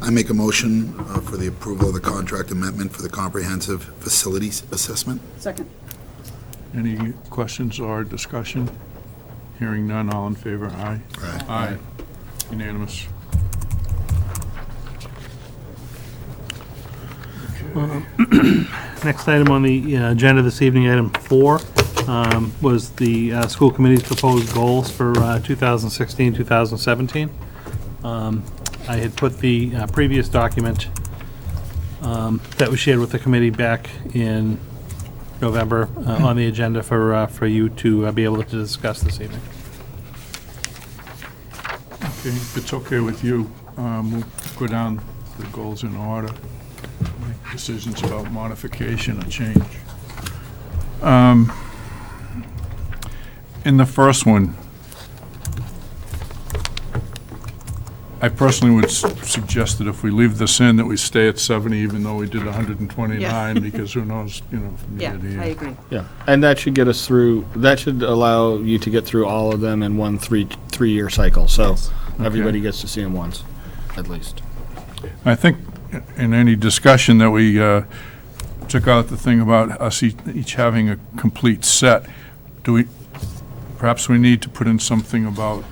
I make a motion for the approval of the contract amendment for the comprehensive facilities assessment. Second. Any questions or discussion? Hearing none, all in favor, aye? Aye. Aye. Unanimous. Next item on the agenda this evening, item 4, was the school committee's proposed goals for 2016-2017. I had put the previous document that was shared with the committee back in November on the agenda for you to be able to discuss this evening. Okay, if it's okay with you, we'll go down the goals in order. Make decisions about modification or change. In the first one, I personally would suggest that if we leave this in, that we stay at 70, even though we did 129, because who knows, from year to year. I agree. Yeah, and that should get us through, that should allow you to get through all of them in one three-year cycle, so everybody gets to see them once, at least. I think in any discussion that we took out the thing about us each having a complete set. Perhaps we need to put in something about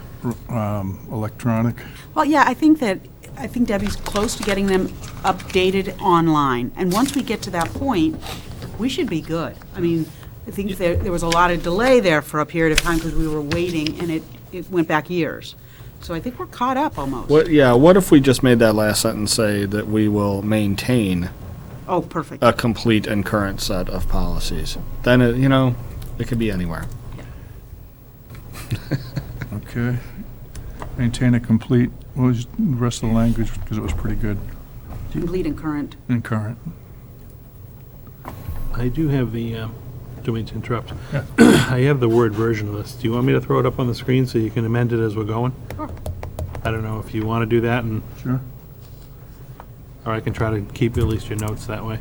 electronic? Well, yeah, I think Debbie's close to getting them updated online. And once we get to that point, we should be good. I mean, I think there was a lot of delay there for a period of time because we were waiting, and it went back years. So I think we're caught up almost. What if we just made that last sentence say that we will maintain Oh, perfect. a complete and current set of policies? Then, it could be anywhere. Okay. Maintain a complete, what was the rest of the language, because it was pretty good. Complete and current. And current. I do have the, don't mean to interrupt. I have the Word version of this. Do you want me to throw it up on the screen so you can amend it as we're going? Sure. I don't know if you want to do that, and Sure. or I can try to keep at least your notes that way.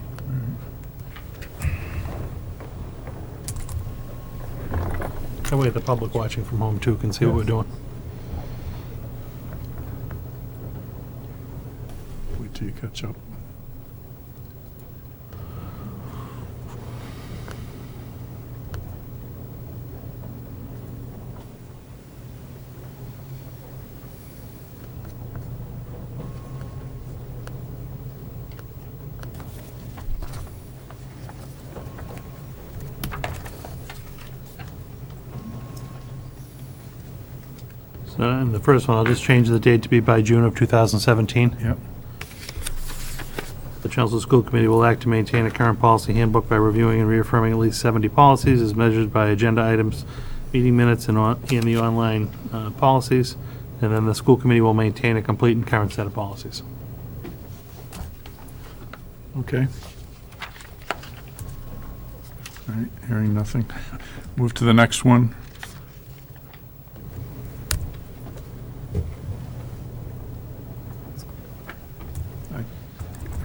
That way the public watching from home too can see what we're doing. Wait till you catch up. So, and the first one, I'll just change the date to be by June of 2017. Yep. The Chelmsford School Committee will act to maintain a current policy handbook by reviewing and reaffirming at least 70 policies as measured by agenda items, meeting minutes, and the online policies. And then the school committee will maintain a complete and current set of policies. Okay. All right, hearing nothing. Move to the next one. I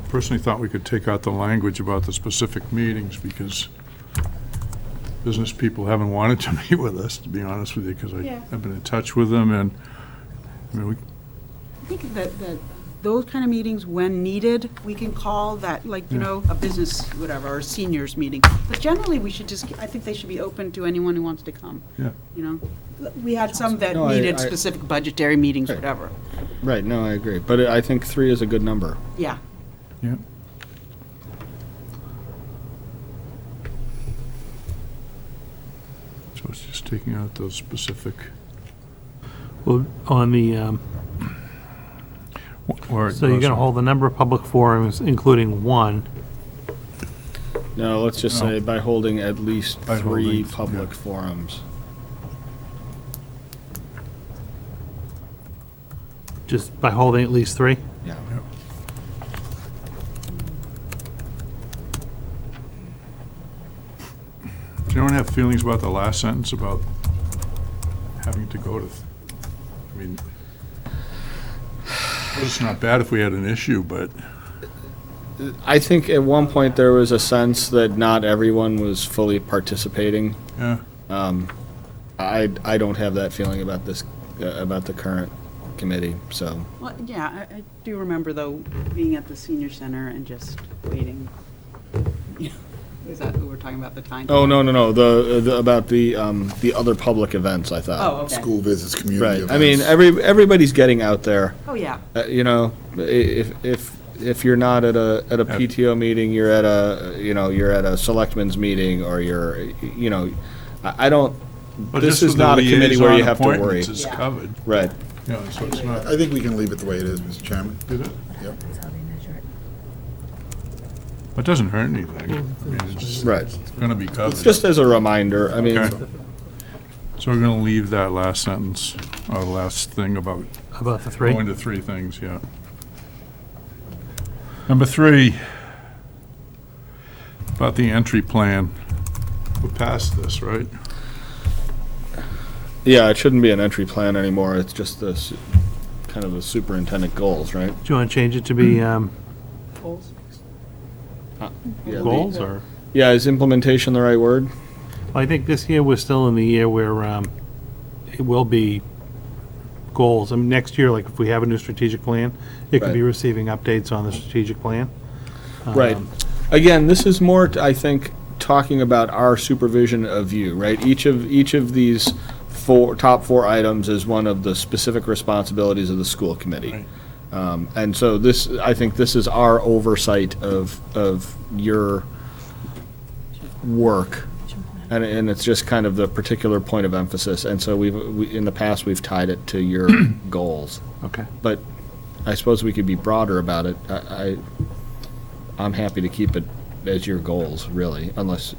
personally thought we could take out the language about the specific meetings because business people haven't wanted to meet with us, to be honest with you, because I've been in touch with them, and I mean, I think that those kind of meetings, when needed, we can call that, like, a business, whatever, or seniors meeting. But generally, we should I think they should be open to anyone who wants to come. Yeah. We had some that No, needed I specific budgetary meetings, whatever. Right, no, I agree. But I think 3 is a good number. Yeah. Yeah. So it's just taking out those specific. Well, on the, so you're going to hold the number of public forums, including one. No, let's just say by holding at least By 3 holding, public yeah. forums. Just by holding at least 3? Yeah. Does anyone have feelings about the last sentence about having to go to, I mean, it's not bad if we had an issue, but. I think at one point there was a sense that not everyone was fully participating. Yeah. I don't have that feeling about this, about the current committee, so. Well, yeah, I do remember, though, being at the senior center and just waiting. Is that who we're talking about, the time? Oh, no, about the other public events, I thought. Oh, okay. School visits, community events. Right, I mean, everybody's getting out there. Oh, yeah. If you're not at a PTO meeting, you're at a selectmen's meeting, or I don't, But this just is with the not a committee where you liaison have to worry. appointments is covered. Right. Yeah, so it's not. I think we can leave it the way it is, Mr. Chairman. Is it? Yep. It doesn't hurt anything. I mean, it's Right. going to be covered. Just as a reminder, I mean. Okay. So we're going to leave that last sentence, or the last thing about. About the 3? Going to 3 things, yeah. Number 3, about the entry plan. We're past this, right? Yeah, it shouldn't be an entry plan anymore. It's just this kind of the superintendent goals, right? Do you want to change it to be Goals? Yeah, goals, or? Yeah, is implementation the right word? Well, I think this year we're still in the year where it will be goals. I mean, next year, like if we have a new strategic plan, it could be Right. receiving updates on the strategic plan. Right. Again, this is more, I think, talking about our supervision of you, right? Each of these top four items is one of the specific responsibilities of the school committee. And so this, I think this is our oversight of your work. And it's just kind of the particular point of emphasis. And so in the past, we've tied it to your goals. Okay. But I suppose we could be broader about it. I'm happy to keep it as your goals, really, unless,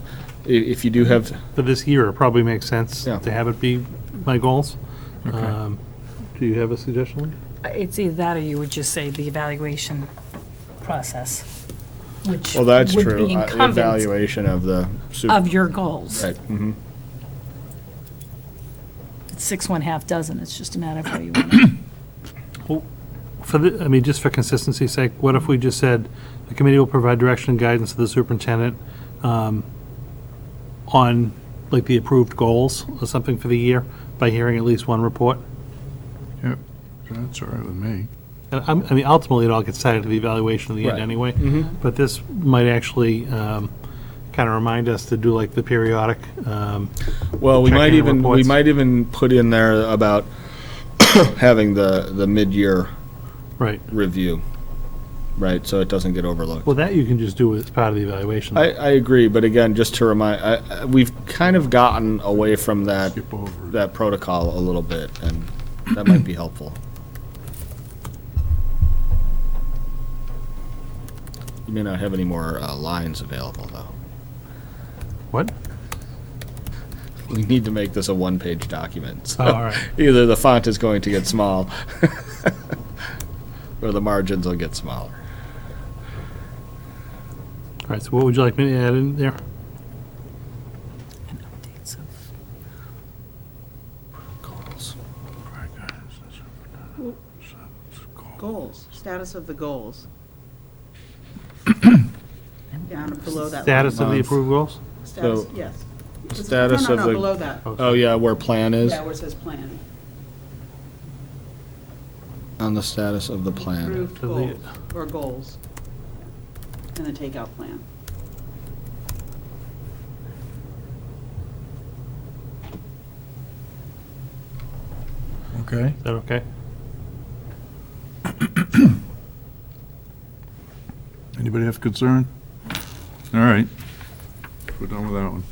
if you do have. For this year, it probably makes sense to have it be my goals. Okay. Do you have a suggestion, Lee? It's either that or you would just say the evaluation process, which Well, that's would true. be incumbent Evaluation of the. of your goals. Right. Mm-hmm. It's 6 1/2 dozen, it's just a matter of how you want it. I mean, just for consistency's sake, what if we just said, the committee will provide direction and guidance to the superintendent on, like, the approved goals or something for the year by hearing at least one report? Yep, that's all right with me. And I mean, ultimately, it all gets tied to the evaluation of the end Right. anyway. Mhm. But this might actually kind of remind us to do like the periodic. Well, we might check-in reports. put in there about having the mid-year review, right? So it doesn't get overlooked. Well, that you can just do as part of the evaluation. I agree, but again, just to remind, we've kind of gotten away from that protocol a little bit, and that might be helpful. You may not have any more lines available, though. What? We need to make this a one-page document. So Oh, all right. either the font is going to get small, or the margins will get smaller. All right, so what would you like me to add in there? Goals, status of the goals. Down below that. Status line. of the approved goals? Status, So, yes. Status No, of the. below that. Oh, yeah, where plan is? Yeah, where it says plan. On the status of the plan. Approved goals, or goals. And the takeout plan. Okay. Is that okay? Anybody have concern? All right. We're done with that one.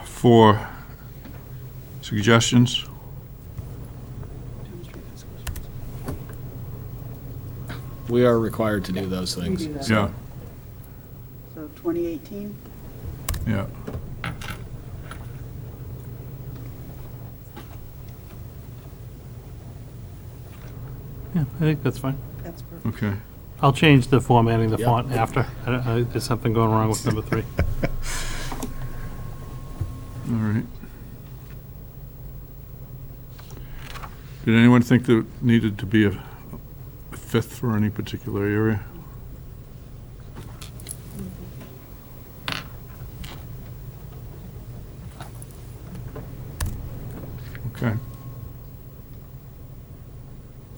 For suggestions? We are required to do those We things. do that. Yeah, So 2018? yeah. Yeah, I think that's fine. That's perfect. Okay. I'll change the formatting, the Yep. font after. There's something going wrong with number 3. All right. Did anyone think there needed to be a fifth for any particular area? Okay.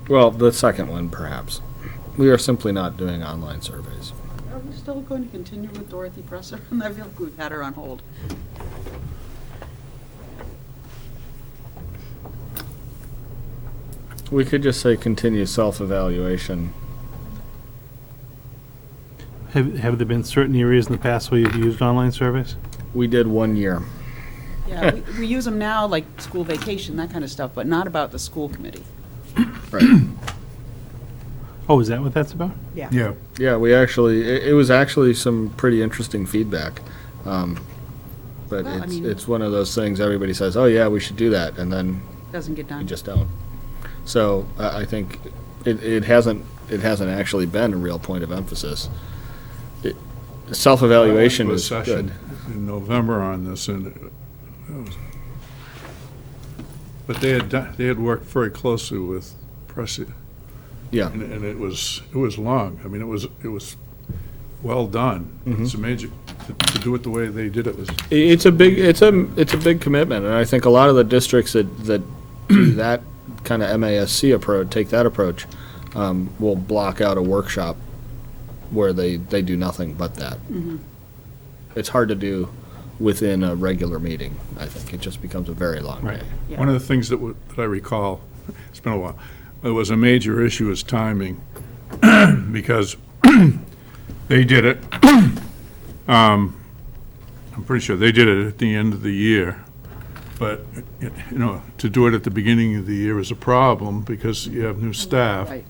Well, the second one, perhaps. We are simply not doing online surveys. Are we still going to continue with Dorothy Presser? I feel like we've had her on hold. We could just say continue self-evaluation. Have there been certain areas in the past where you've used online surveys? We did 1 year. Yeah, we use them now, like school vacation, that kind of stuff, but not about the school committee. Right. Oh, is that what that's about? Yeah. Yeah. Yeah, we actually, it was actually some pretty interesting feedback. But Well, I mean- it's one of those things, everybody says, oh yeah, we should do that, and then Doesn't get we done. just don't. So I think it hasn't actually been a real point of emphasis. Self-evaluation I went is to a session good. in November on this, and but they had worked very closely with Pressia. Yeah. And it was long. I mean, it was well done. Mhm. It's amazing to do it the way they did it was. It's a big commitment, and I think a lot of the districts that do that kind of MASC approach, take that approach, will block out a workshop where they do nothing but that. It's hard to do within a regular meeting, I think. It just becomes a very long Right. day. One of the things that I recall, it's been a while, it was a major issue is timing, because they did it, I'm pretty sure they did it at the end of the year, but, to do it at the beginning of the year is a problem, because you have new staff. Right.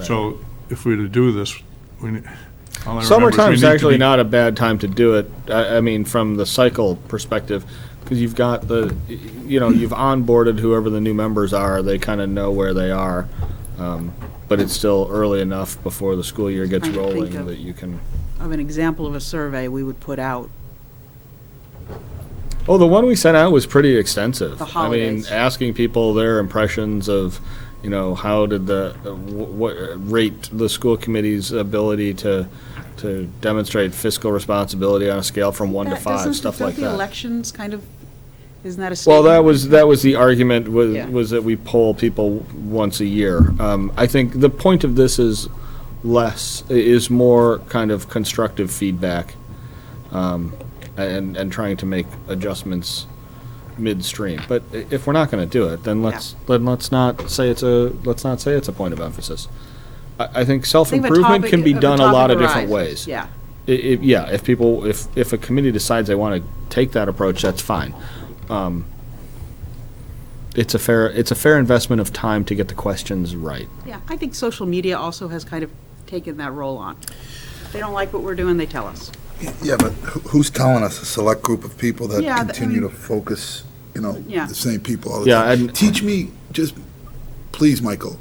So if we're to do this, all I remember is we Summertime's need to actually be- not a bad time to do it, I mean, from the cycle perspective, because you've got you've onboarded whoever the new members are, they kind of know where they are, but it's still early enough before the school year gets Trying to think rolling of- that you can. Of an example of a survey we would put out. Oh, the one we sent out was pretty extensive. The I mean, holidays. asking people their impressions of, how did what rate the school committee's ability to demonstrate fiscal responsibility on a scale from 1 to 5, stuff like The that. elections kind of, isn't that a Well, statement? that was the argument, Yeah. was that we poll people once a year. I think the point of this is more kind of constructive feedback, and trying to make adjustments midstream. But if we're not going to do it, then let's not say it's a point of emphasis. I think self-improvement can be done a lot of different ways. Yeah. If a committee decides they want to take that approach, that's fine. It's a fair investment of time to get the questions right. Yeah, I think social media also has kind of taken that role on. If they don't like what we're doing, they tell us. Yeah, but who's telling us? A select group of people that Yeah, continue to focus, Yeah. the same people all the Yeah, time. and- Teach me, just, please, Michael,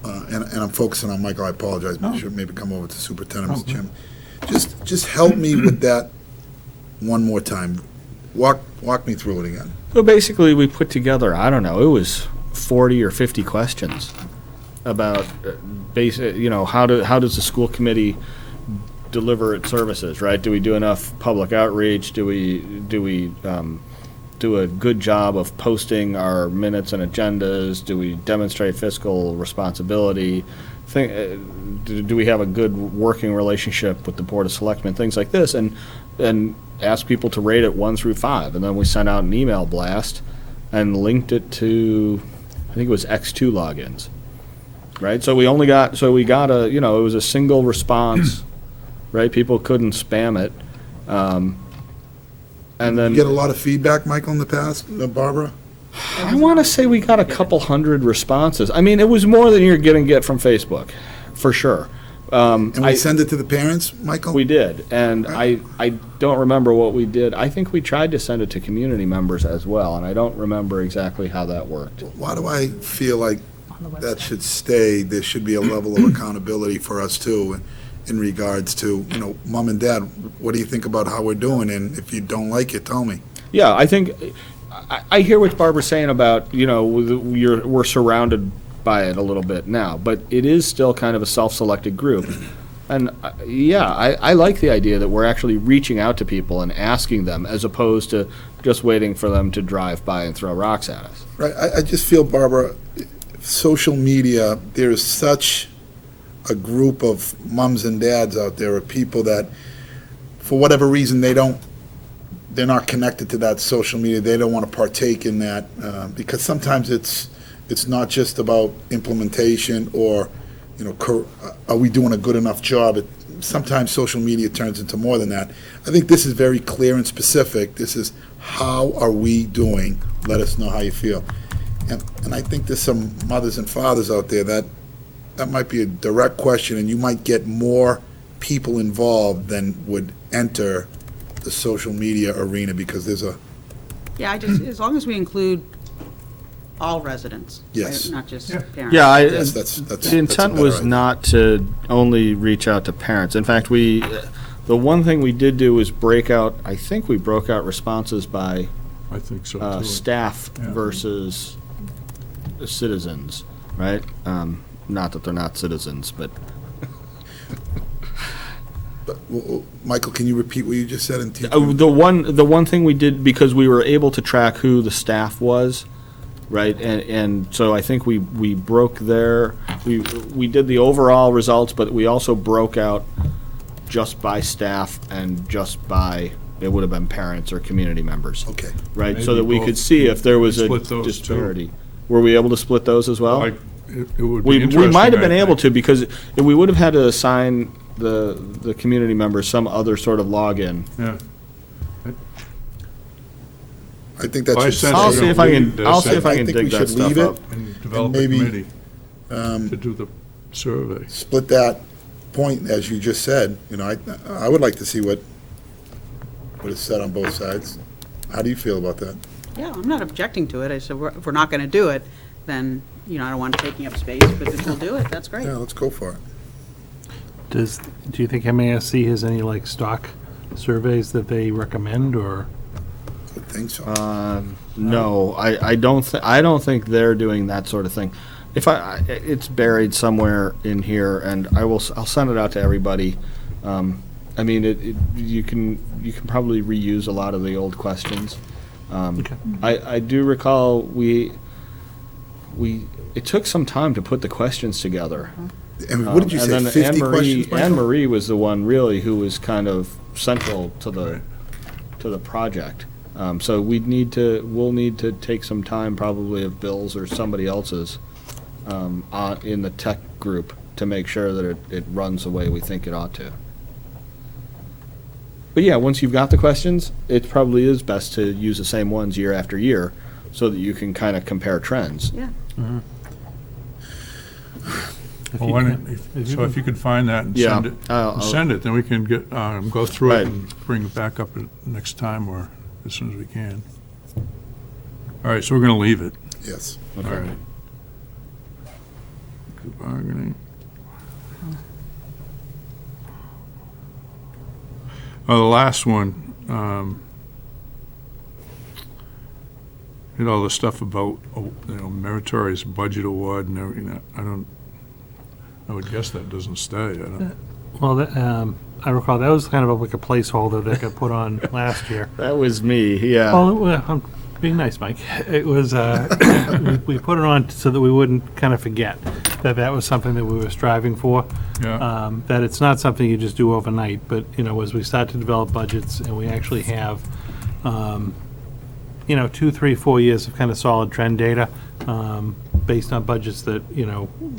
and I'm focusing on Michael, I apologize, but I should maybe come over to Superintendent, Mr. Chairman. Just help me with that one more time. Walk me through it again. So basically, we put together, I don't know, it was 40 or 50 questions about how does the school committee deliver its services, right? Do we do enough public outreach? Do we do a good job of posting our minutes and agendas? Do we demonstrate fiscal responsibility? Do we have a good working relationship with the Board of Selectmen? Things like this, and ask people to rate it 1 through 5, and then we sent out an email blast and linked it to, I think it was X2 logins, right? So we got it was a single response, right? People couldn't spam it, and then You get a lot of feedback, Michael, in the past, Barbara? I want to say we got a couple hundred responses. I mean, it was more than you're going to get from Facebook, for sure. And we send it to the parents, Michael? We did, and I don't remember what we did. I think we tried to send it to community members as well, and I don't remember exactly how that worked. Why do I feel like that should stay? There should be a level of accountability for us too, in regards to, Mom and Dad, what do you think about how we're doing? And if you don't like it, tell me. Yeah, I think, I hear what Barbara's saying about, we're surrounded by it a little bit now, but it is still kind of a self-selected group. And, I like the idea that we're actually reaching out to people and asking them, as opposed to just waiting for them to drive by and throw rocks at us. Right, I just feel, Barbara, social media, there is such a group of mums and dads out there, of people that, for whatever reason, they're not connected to that social media, they don't want to partake in that, because sometimes it's not just about implementation or, are we doing a good enough job? Sometimes social media turns into more than that. I think this is very clear and specific. This is, how are we doing? Let us know how you feel. And I think there's some mothers and fathers out there that might be a direct question, and you might get more people involved than would enter the social media arena, because there's a... Yeah, as long as we include all residents. Yes. Right? Not just parents. Yeah, Yes, that's the intent a better was idea. not to only reach out to parents. In fact, the one thing we did do was I think we broke out responses by I think so, too. staff Yeah. versus citizens, right? Not that they're not citizens, but Michael, can you repeat what you just said? the one thing we did, because we were able to track who the staff was, right? And so I think we broke we did the overall results, but we also broke out just by staff and just by, it would have been parents or community members. Okay. Right, so Maybe that we both. could see if there was a Split those, too. disparity. Were we able to split those as well? It would be We interesting. might have been I able think. to, because we would have had to assign the community members some other sort of login. Yeah. I think that My should. sense I'll is see we're if gonna I can- leave this I'll see if I I can think dig we that should stuff leave it up. And develop a maybe, committee to do the survey. split that point, as you just said. You know, I would like to see what is said on both sides. How do you feel about that? Yeah, I'm not objecting to it. I said, if we're not going to do it, then, I don't want taking up space, but if we'll do it, that's great. Yeah, let's go for it. Do you think MASC has any, like, stock surveys that they recommend, or? I think so. No, I don't think they're doing that sort of thing. It's buried somewhere in here, and I'll send it out to everybody. I mean, you can probably reuse a lot of the old questions. Okay. I do recall it took some time to put the questions together. And what did you say, And then 50 questions, Michael? Anne Marie was the one really who was kind of central to the project. So we'll need to take some time, probably of Bill's or somebody else's, in the tech group, to make sure that it runs the way we think it ought to. But yeah, once you've got the questions, it probably is best to use the same ones year after year, so that you can kind of compare trends. Yeah. Mhm. Well, if you could find that and Yeah, send it, I'll- send it, then we can go through Right. it and bring it back up next time or as soon as we can. All right, so we're going to leave it. Yes. All right. Good bargaining. Oh, the last one, all the stuff about, meritorious budget award and everything. I would guess that doesn't stay. I don't. Well, I recall that was kind of like a placeholder that got put on last year. That was me, yeah. Well, I'm being nice, Mike. It was, we put it on so that we wouldn't kind of forget that was something that we were striving for. Yeah. That it's not something you just do overnight, but, as we start to develop budgets and we actually have, 2, 3, 4 years of kind of solid trend data, based on budgets that,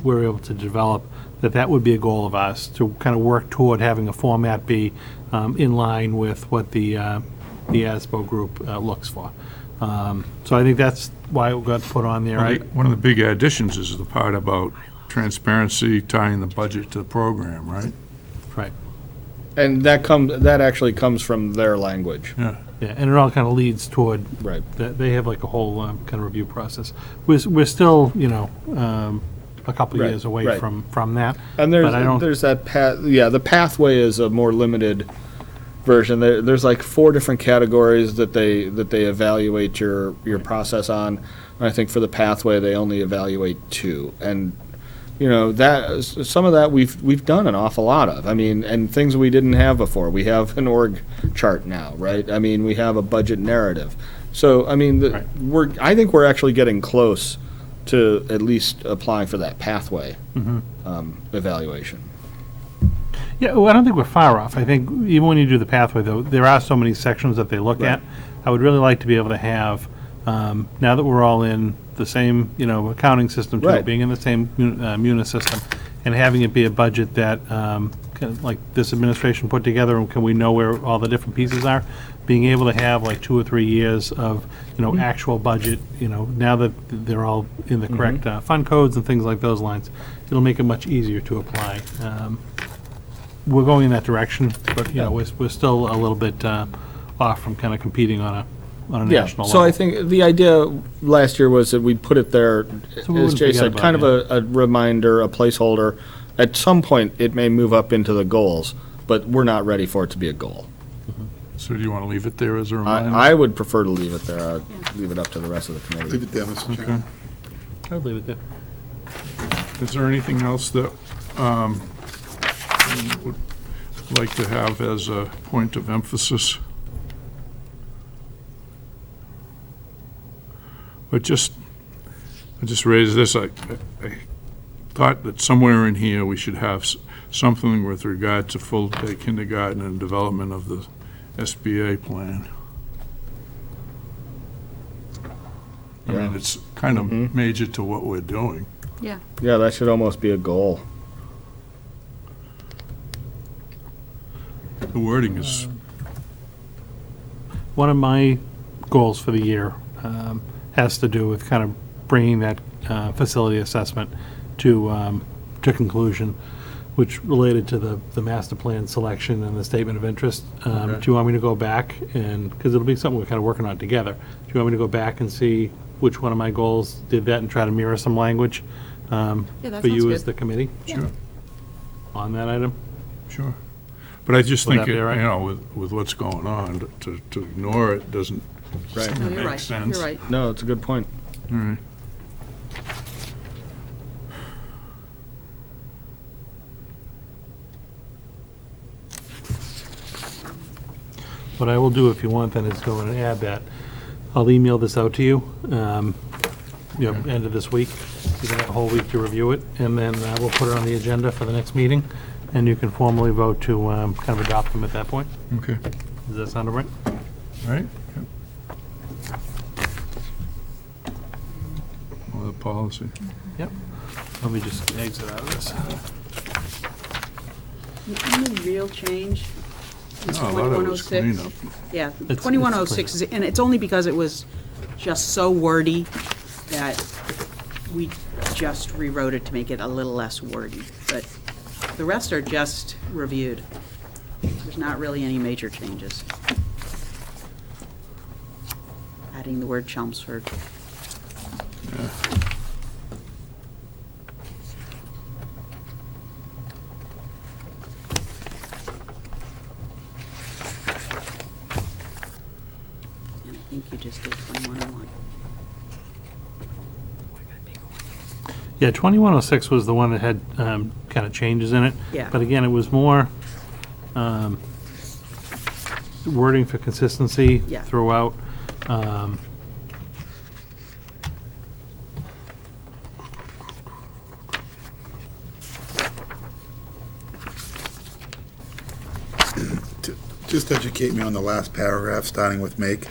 we're able to develop, that would be a goal of ours, to kind of work toward having a format be in line with what the ASBO group looks for. So I think that's why it got put on there. One of the big additions is the part about transparency, tying the budget to the program, right? Right. And that actually comes from their language. Yeah. Yeah, and it all kind of leads toward, Right. They have like a whole kind of review process. We're still, a couple Right, year away right. from that. And but I don't- there's that path, the pathway is a more limited version. There's like 4 different categories that they evaluate your process on. And I think for the pathway, they only evaluate 2. And, that, some of that we've done an awful lot of. I mean, and things we didn't have before. We have an org chart now, right? I mean, we have a budget narrative. So, I mean, I think we're actually getting close to at least applying for that pathway evaluation. Yeah, well, I don't think we're far off. I think even when you do the pathway, though, there are so many sections that they look at. I would really like to be able to have, now that we're all in the same, accounting system, too, Right. being in the same MUNIS system, and having it be a budget that, kind of like this administration put together, and can we know where all the different pieces are? Being able to have like 2 or 3 years of, actual budget, now that they're all in the correct fund codes and things like those lines, it'll make it much easier to apply. We're going in that direction, but, we're still a little bit off from kind of competing on a national level. So I think the idea last year was that we'd put it there, So we as wouldn't Jay forget said, about kind of it, a reminder, a placeholder. At some point, it may move up into the goals, but we're not ready for it to be a goal. So do you want to leave it there as a reminder? I would prefer to leave it there. I'd leave it up to the rest of the committee. Leave it there, Mr. Chairman. I'd leave it there. Is there anything else that you would like to have as a point of emphasis? But just, I just raised this, I thought that somewhere in here we should have something with regard to full-day kindergarten and development of the SBA plan. I mean, it's kind of major to what we're doing. Yeah. Yeah, that should almost be a goal. The wording is, One of my goals for the year has to do with kind of bringing that facility assessment to conclusion, which related to the master plan selection and the statement of interest. Do you want me to go back and, because it'll be something we're kind of working on together, do you want me to go back and see which one of my goals did that and try to mirror some language that for sounds you as good. the committee? Sure. On that item? Sure. But I just Would think, that be all right? you know, with what's going on, to ignore it doesn't Right. seem to No, you're make right. sense. You're right. No, it's a good point. All right. What I will do, if you want, then, is go in and add that. I'll email this out to you, end of this week. You can have a whole week to review it, and then we'll put it on the agenda for the next meeting, and you can formally vote to kind of adopt them at that point. Okay. Does that sound all right? All right. Well, the policy. Yep. Let me just exit out of this. The only real change is No, a lot of it was 2106. cleanup. Yeah, It's 2106, is and it's only because it was just so wordy that we just rewrote it to make it a little less wordy. But the rest are just reviewed. There's not really any major changes. Adding the word Chelmsford. And I think you just did 2101. Yeah, 2106 was the one that had kind of changes in it. Yeah. But again, it was more wording for consistency Yeah. throughout. Just educate me on the last paragraph, starting with make.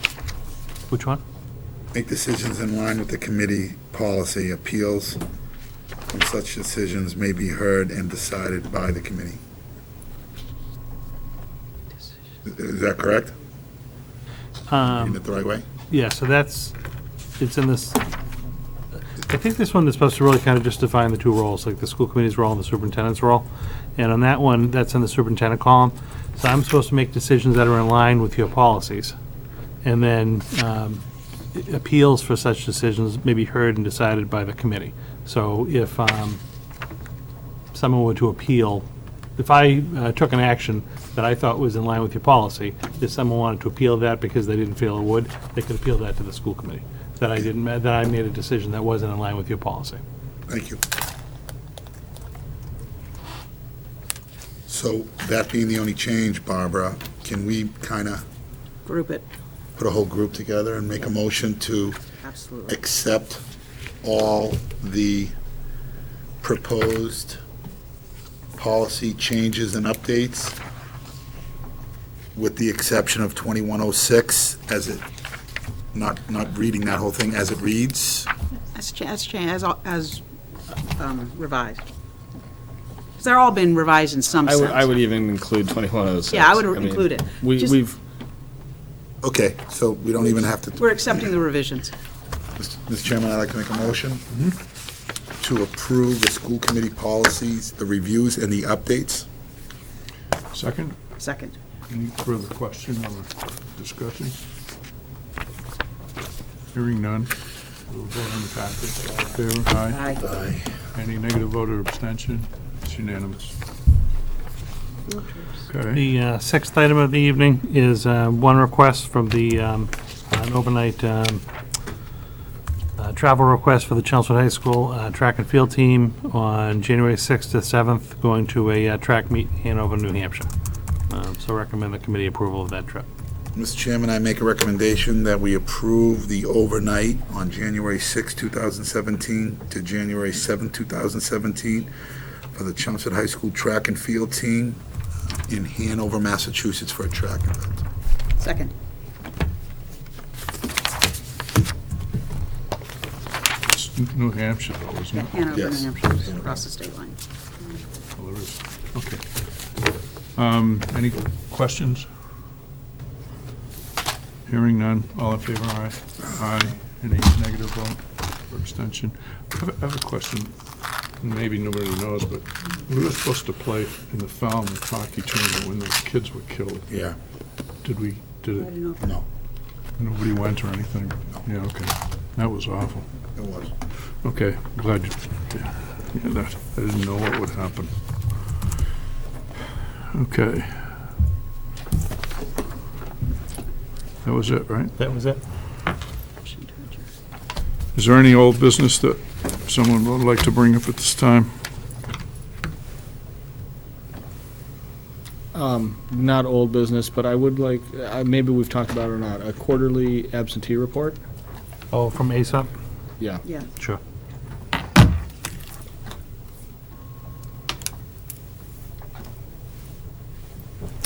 Which one? Make decisions in line with the committee policy. Appeals from such decisions may be heard and decided by the committee. Is that correct? Reading it the right way? Yeah, so it's in this, I think this one is supposed to really kind of just define the two roles, like the school committee's role and the superintendent's role. And on that one, that's in the superintendent column. So I'm supposed to make decisions that are in line with your policies. And then appeals for such decisions may be heard and decided by the committee. So if someone were to appeal, if I took an action that I thought was in line with your policy, if someone wanted to appeal that because they didn't feel it would, they could appeal that to the school committee. That I made a decision that wasn't in line with your policy. Thank you. So that being the only change, Barbara, can we kind of Group it. put a whole group together and make a motion to Absolutely. accept all the proposed policy changes and updates, with the exception of 2106, as it, not reading that whole thing as it reads? As revised. Because they're all been revised in some sense. I would even include 2106. Yeah, I would mean, include it. Just- We've, Okay, so we don't even have to. We're accepting the revisions. Mr. Chairman, I'd like to make a motion to approve the school committee policies, the reviews, and the updates. Second? Second. Any further question or discussion? Hearing none. We'll vote on the packet. All in favor? Aye. Aye. Any negative vote or abstention? It's unanimous. Okay. The sixth item of the evening is one request from the an overnight travel request for the Chelmsford High School track and field team on January 6th to 7th, going to a track meet in Hanover, New Hampshire. So recommend the committee approval of that trip. Mr. Chairman, I make a recommendation that we approve the overnight on January 6, 2017 to January 7, 2017 for the Chelmsford High School track and field team in Hanover, Massachusetts for a track event. Second. It's New Hampshire, though, isn't it? Hanover, New Yes. Hampshire, is across the state line. Oh, there is. Okay. Any questions? Hearing none. All in favor, aye. Aye. Any negative vote or abstention? I have a question. Maybe nobody knows, but we were supposed to play in the Falmouth hockey tournament when those kids were killed. Yeah. Did it? No. Nobody went or anything? Yeah, okay. That was awful. It was. Okay, glad you, yeah, that, I didn't know what would happen. Okay. That was it, right? That was it. Is there any old business that someone would like to bring up at this time? Not old business, but I would like, maybe we've talked about it or not, a quarterly absentee report? Oh, from ASAP? Yeah. Yeah. Sure.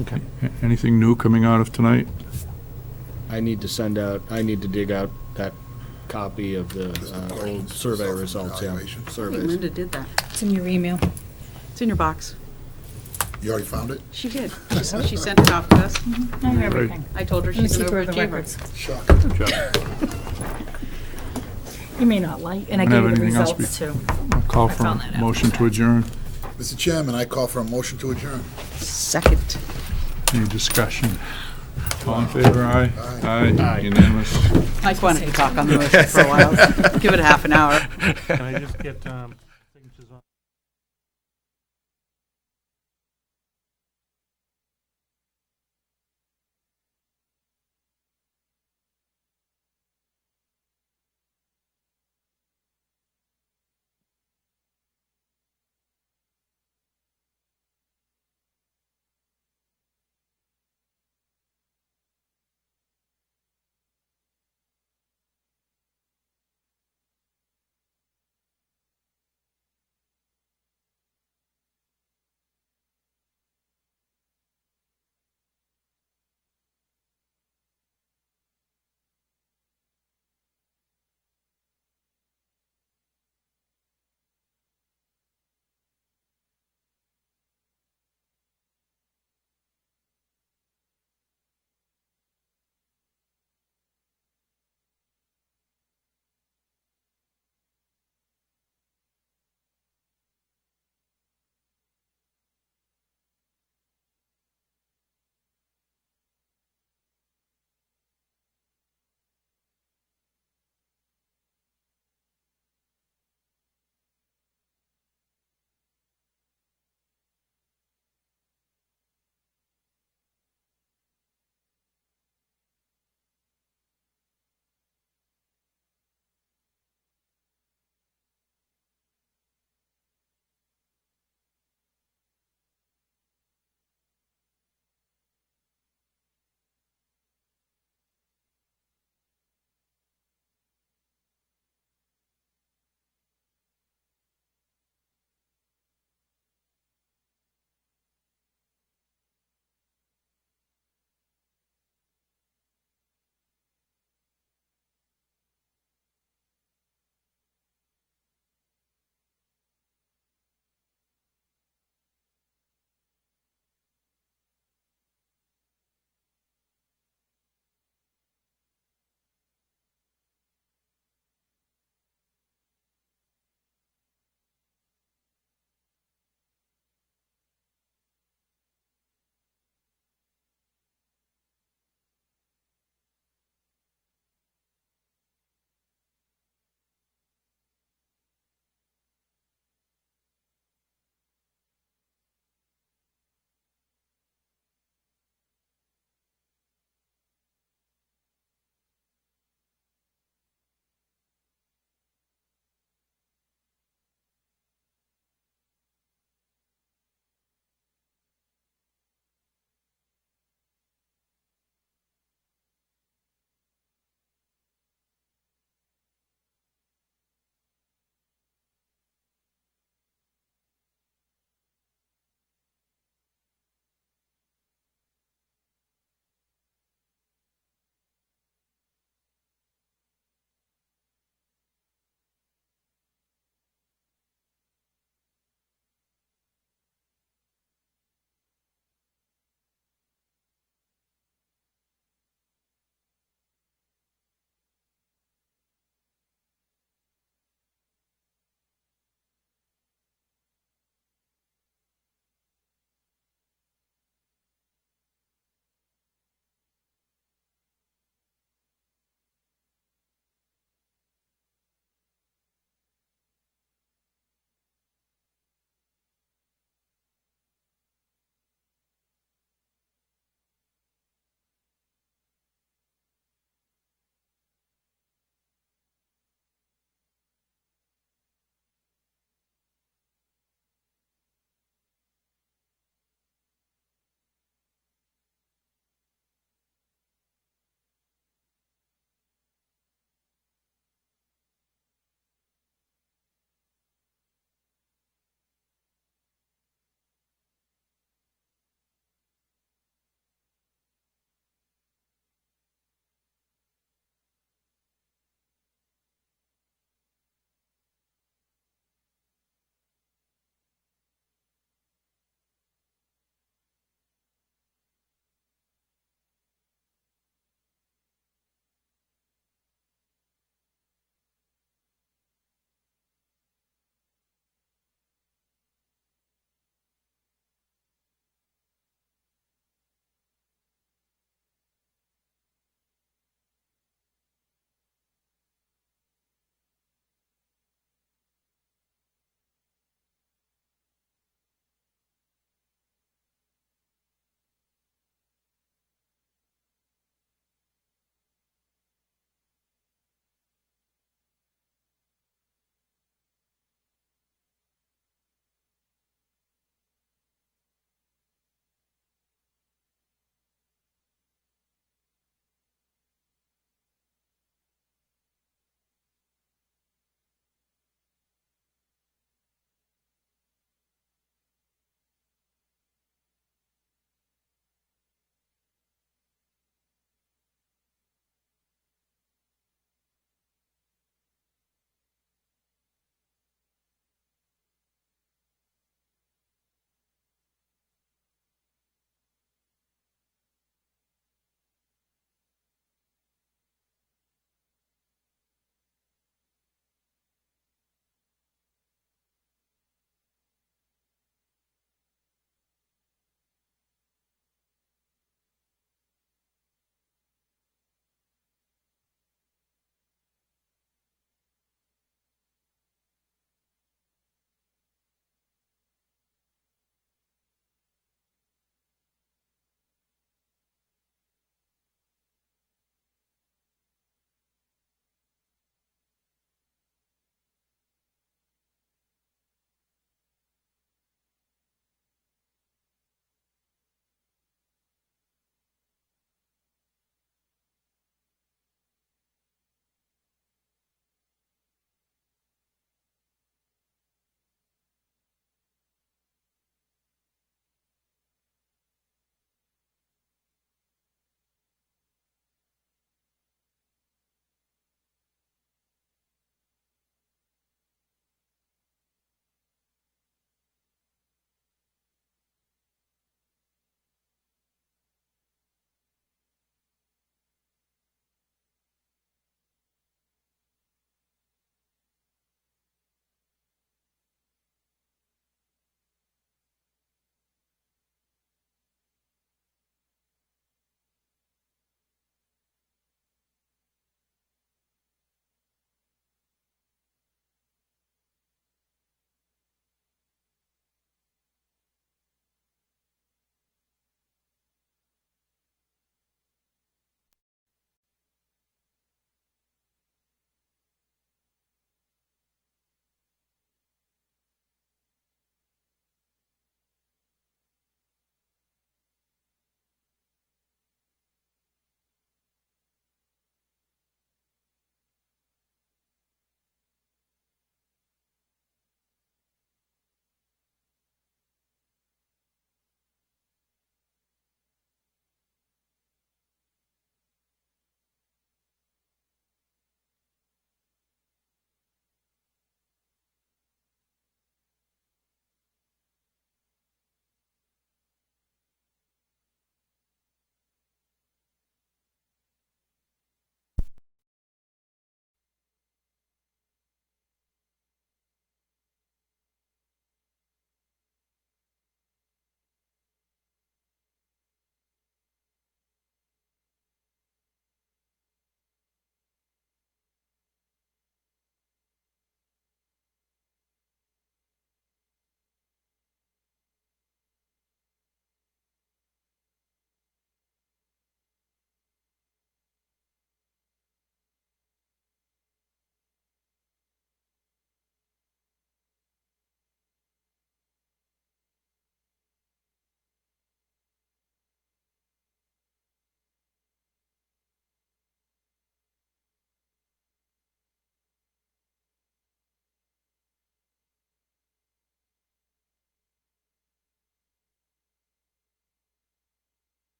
Okay. Anything new coming out of tonight? I need to dig out that copy of the old survey results, yeah. I think Surveys. Linda did that. It's in your email. It's in your box. You already found it? She did. She sent it off to us. I have everything. I told her I'm the she's keeper over of the chamber. records. Shocking. You may not like, and I Don't gave have you the anything else results too. I'll call I for found a that out. motion to adjourn. Mr. Chairman, I call for a motion to adjourn. Second. Any discussion? All in favor, aye? Aye. Aye, unanimous. Mike wanted to talk on the motion for a while. Give it a half an hour. Can I just get,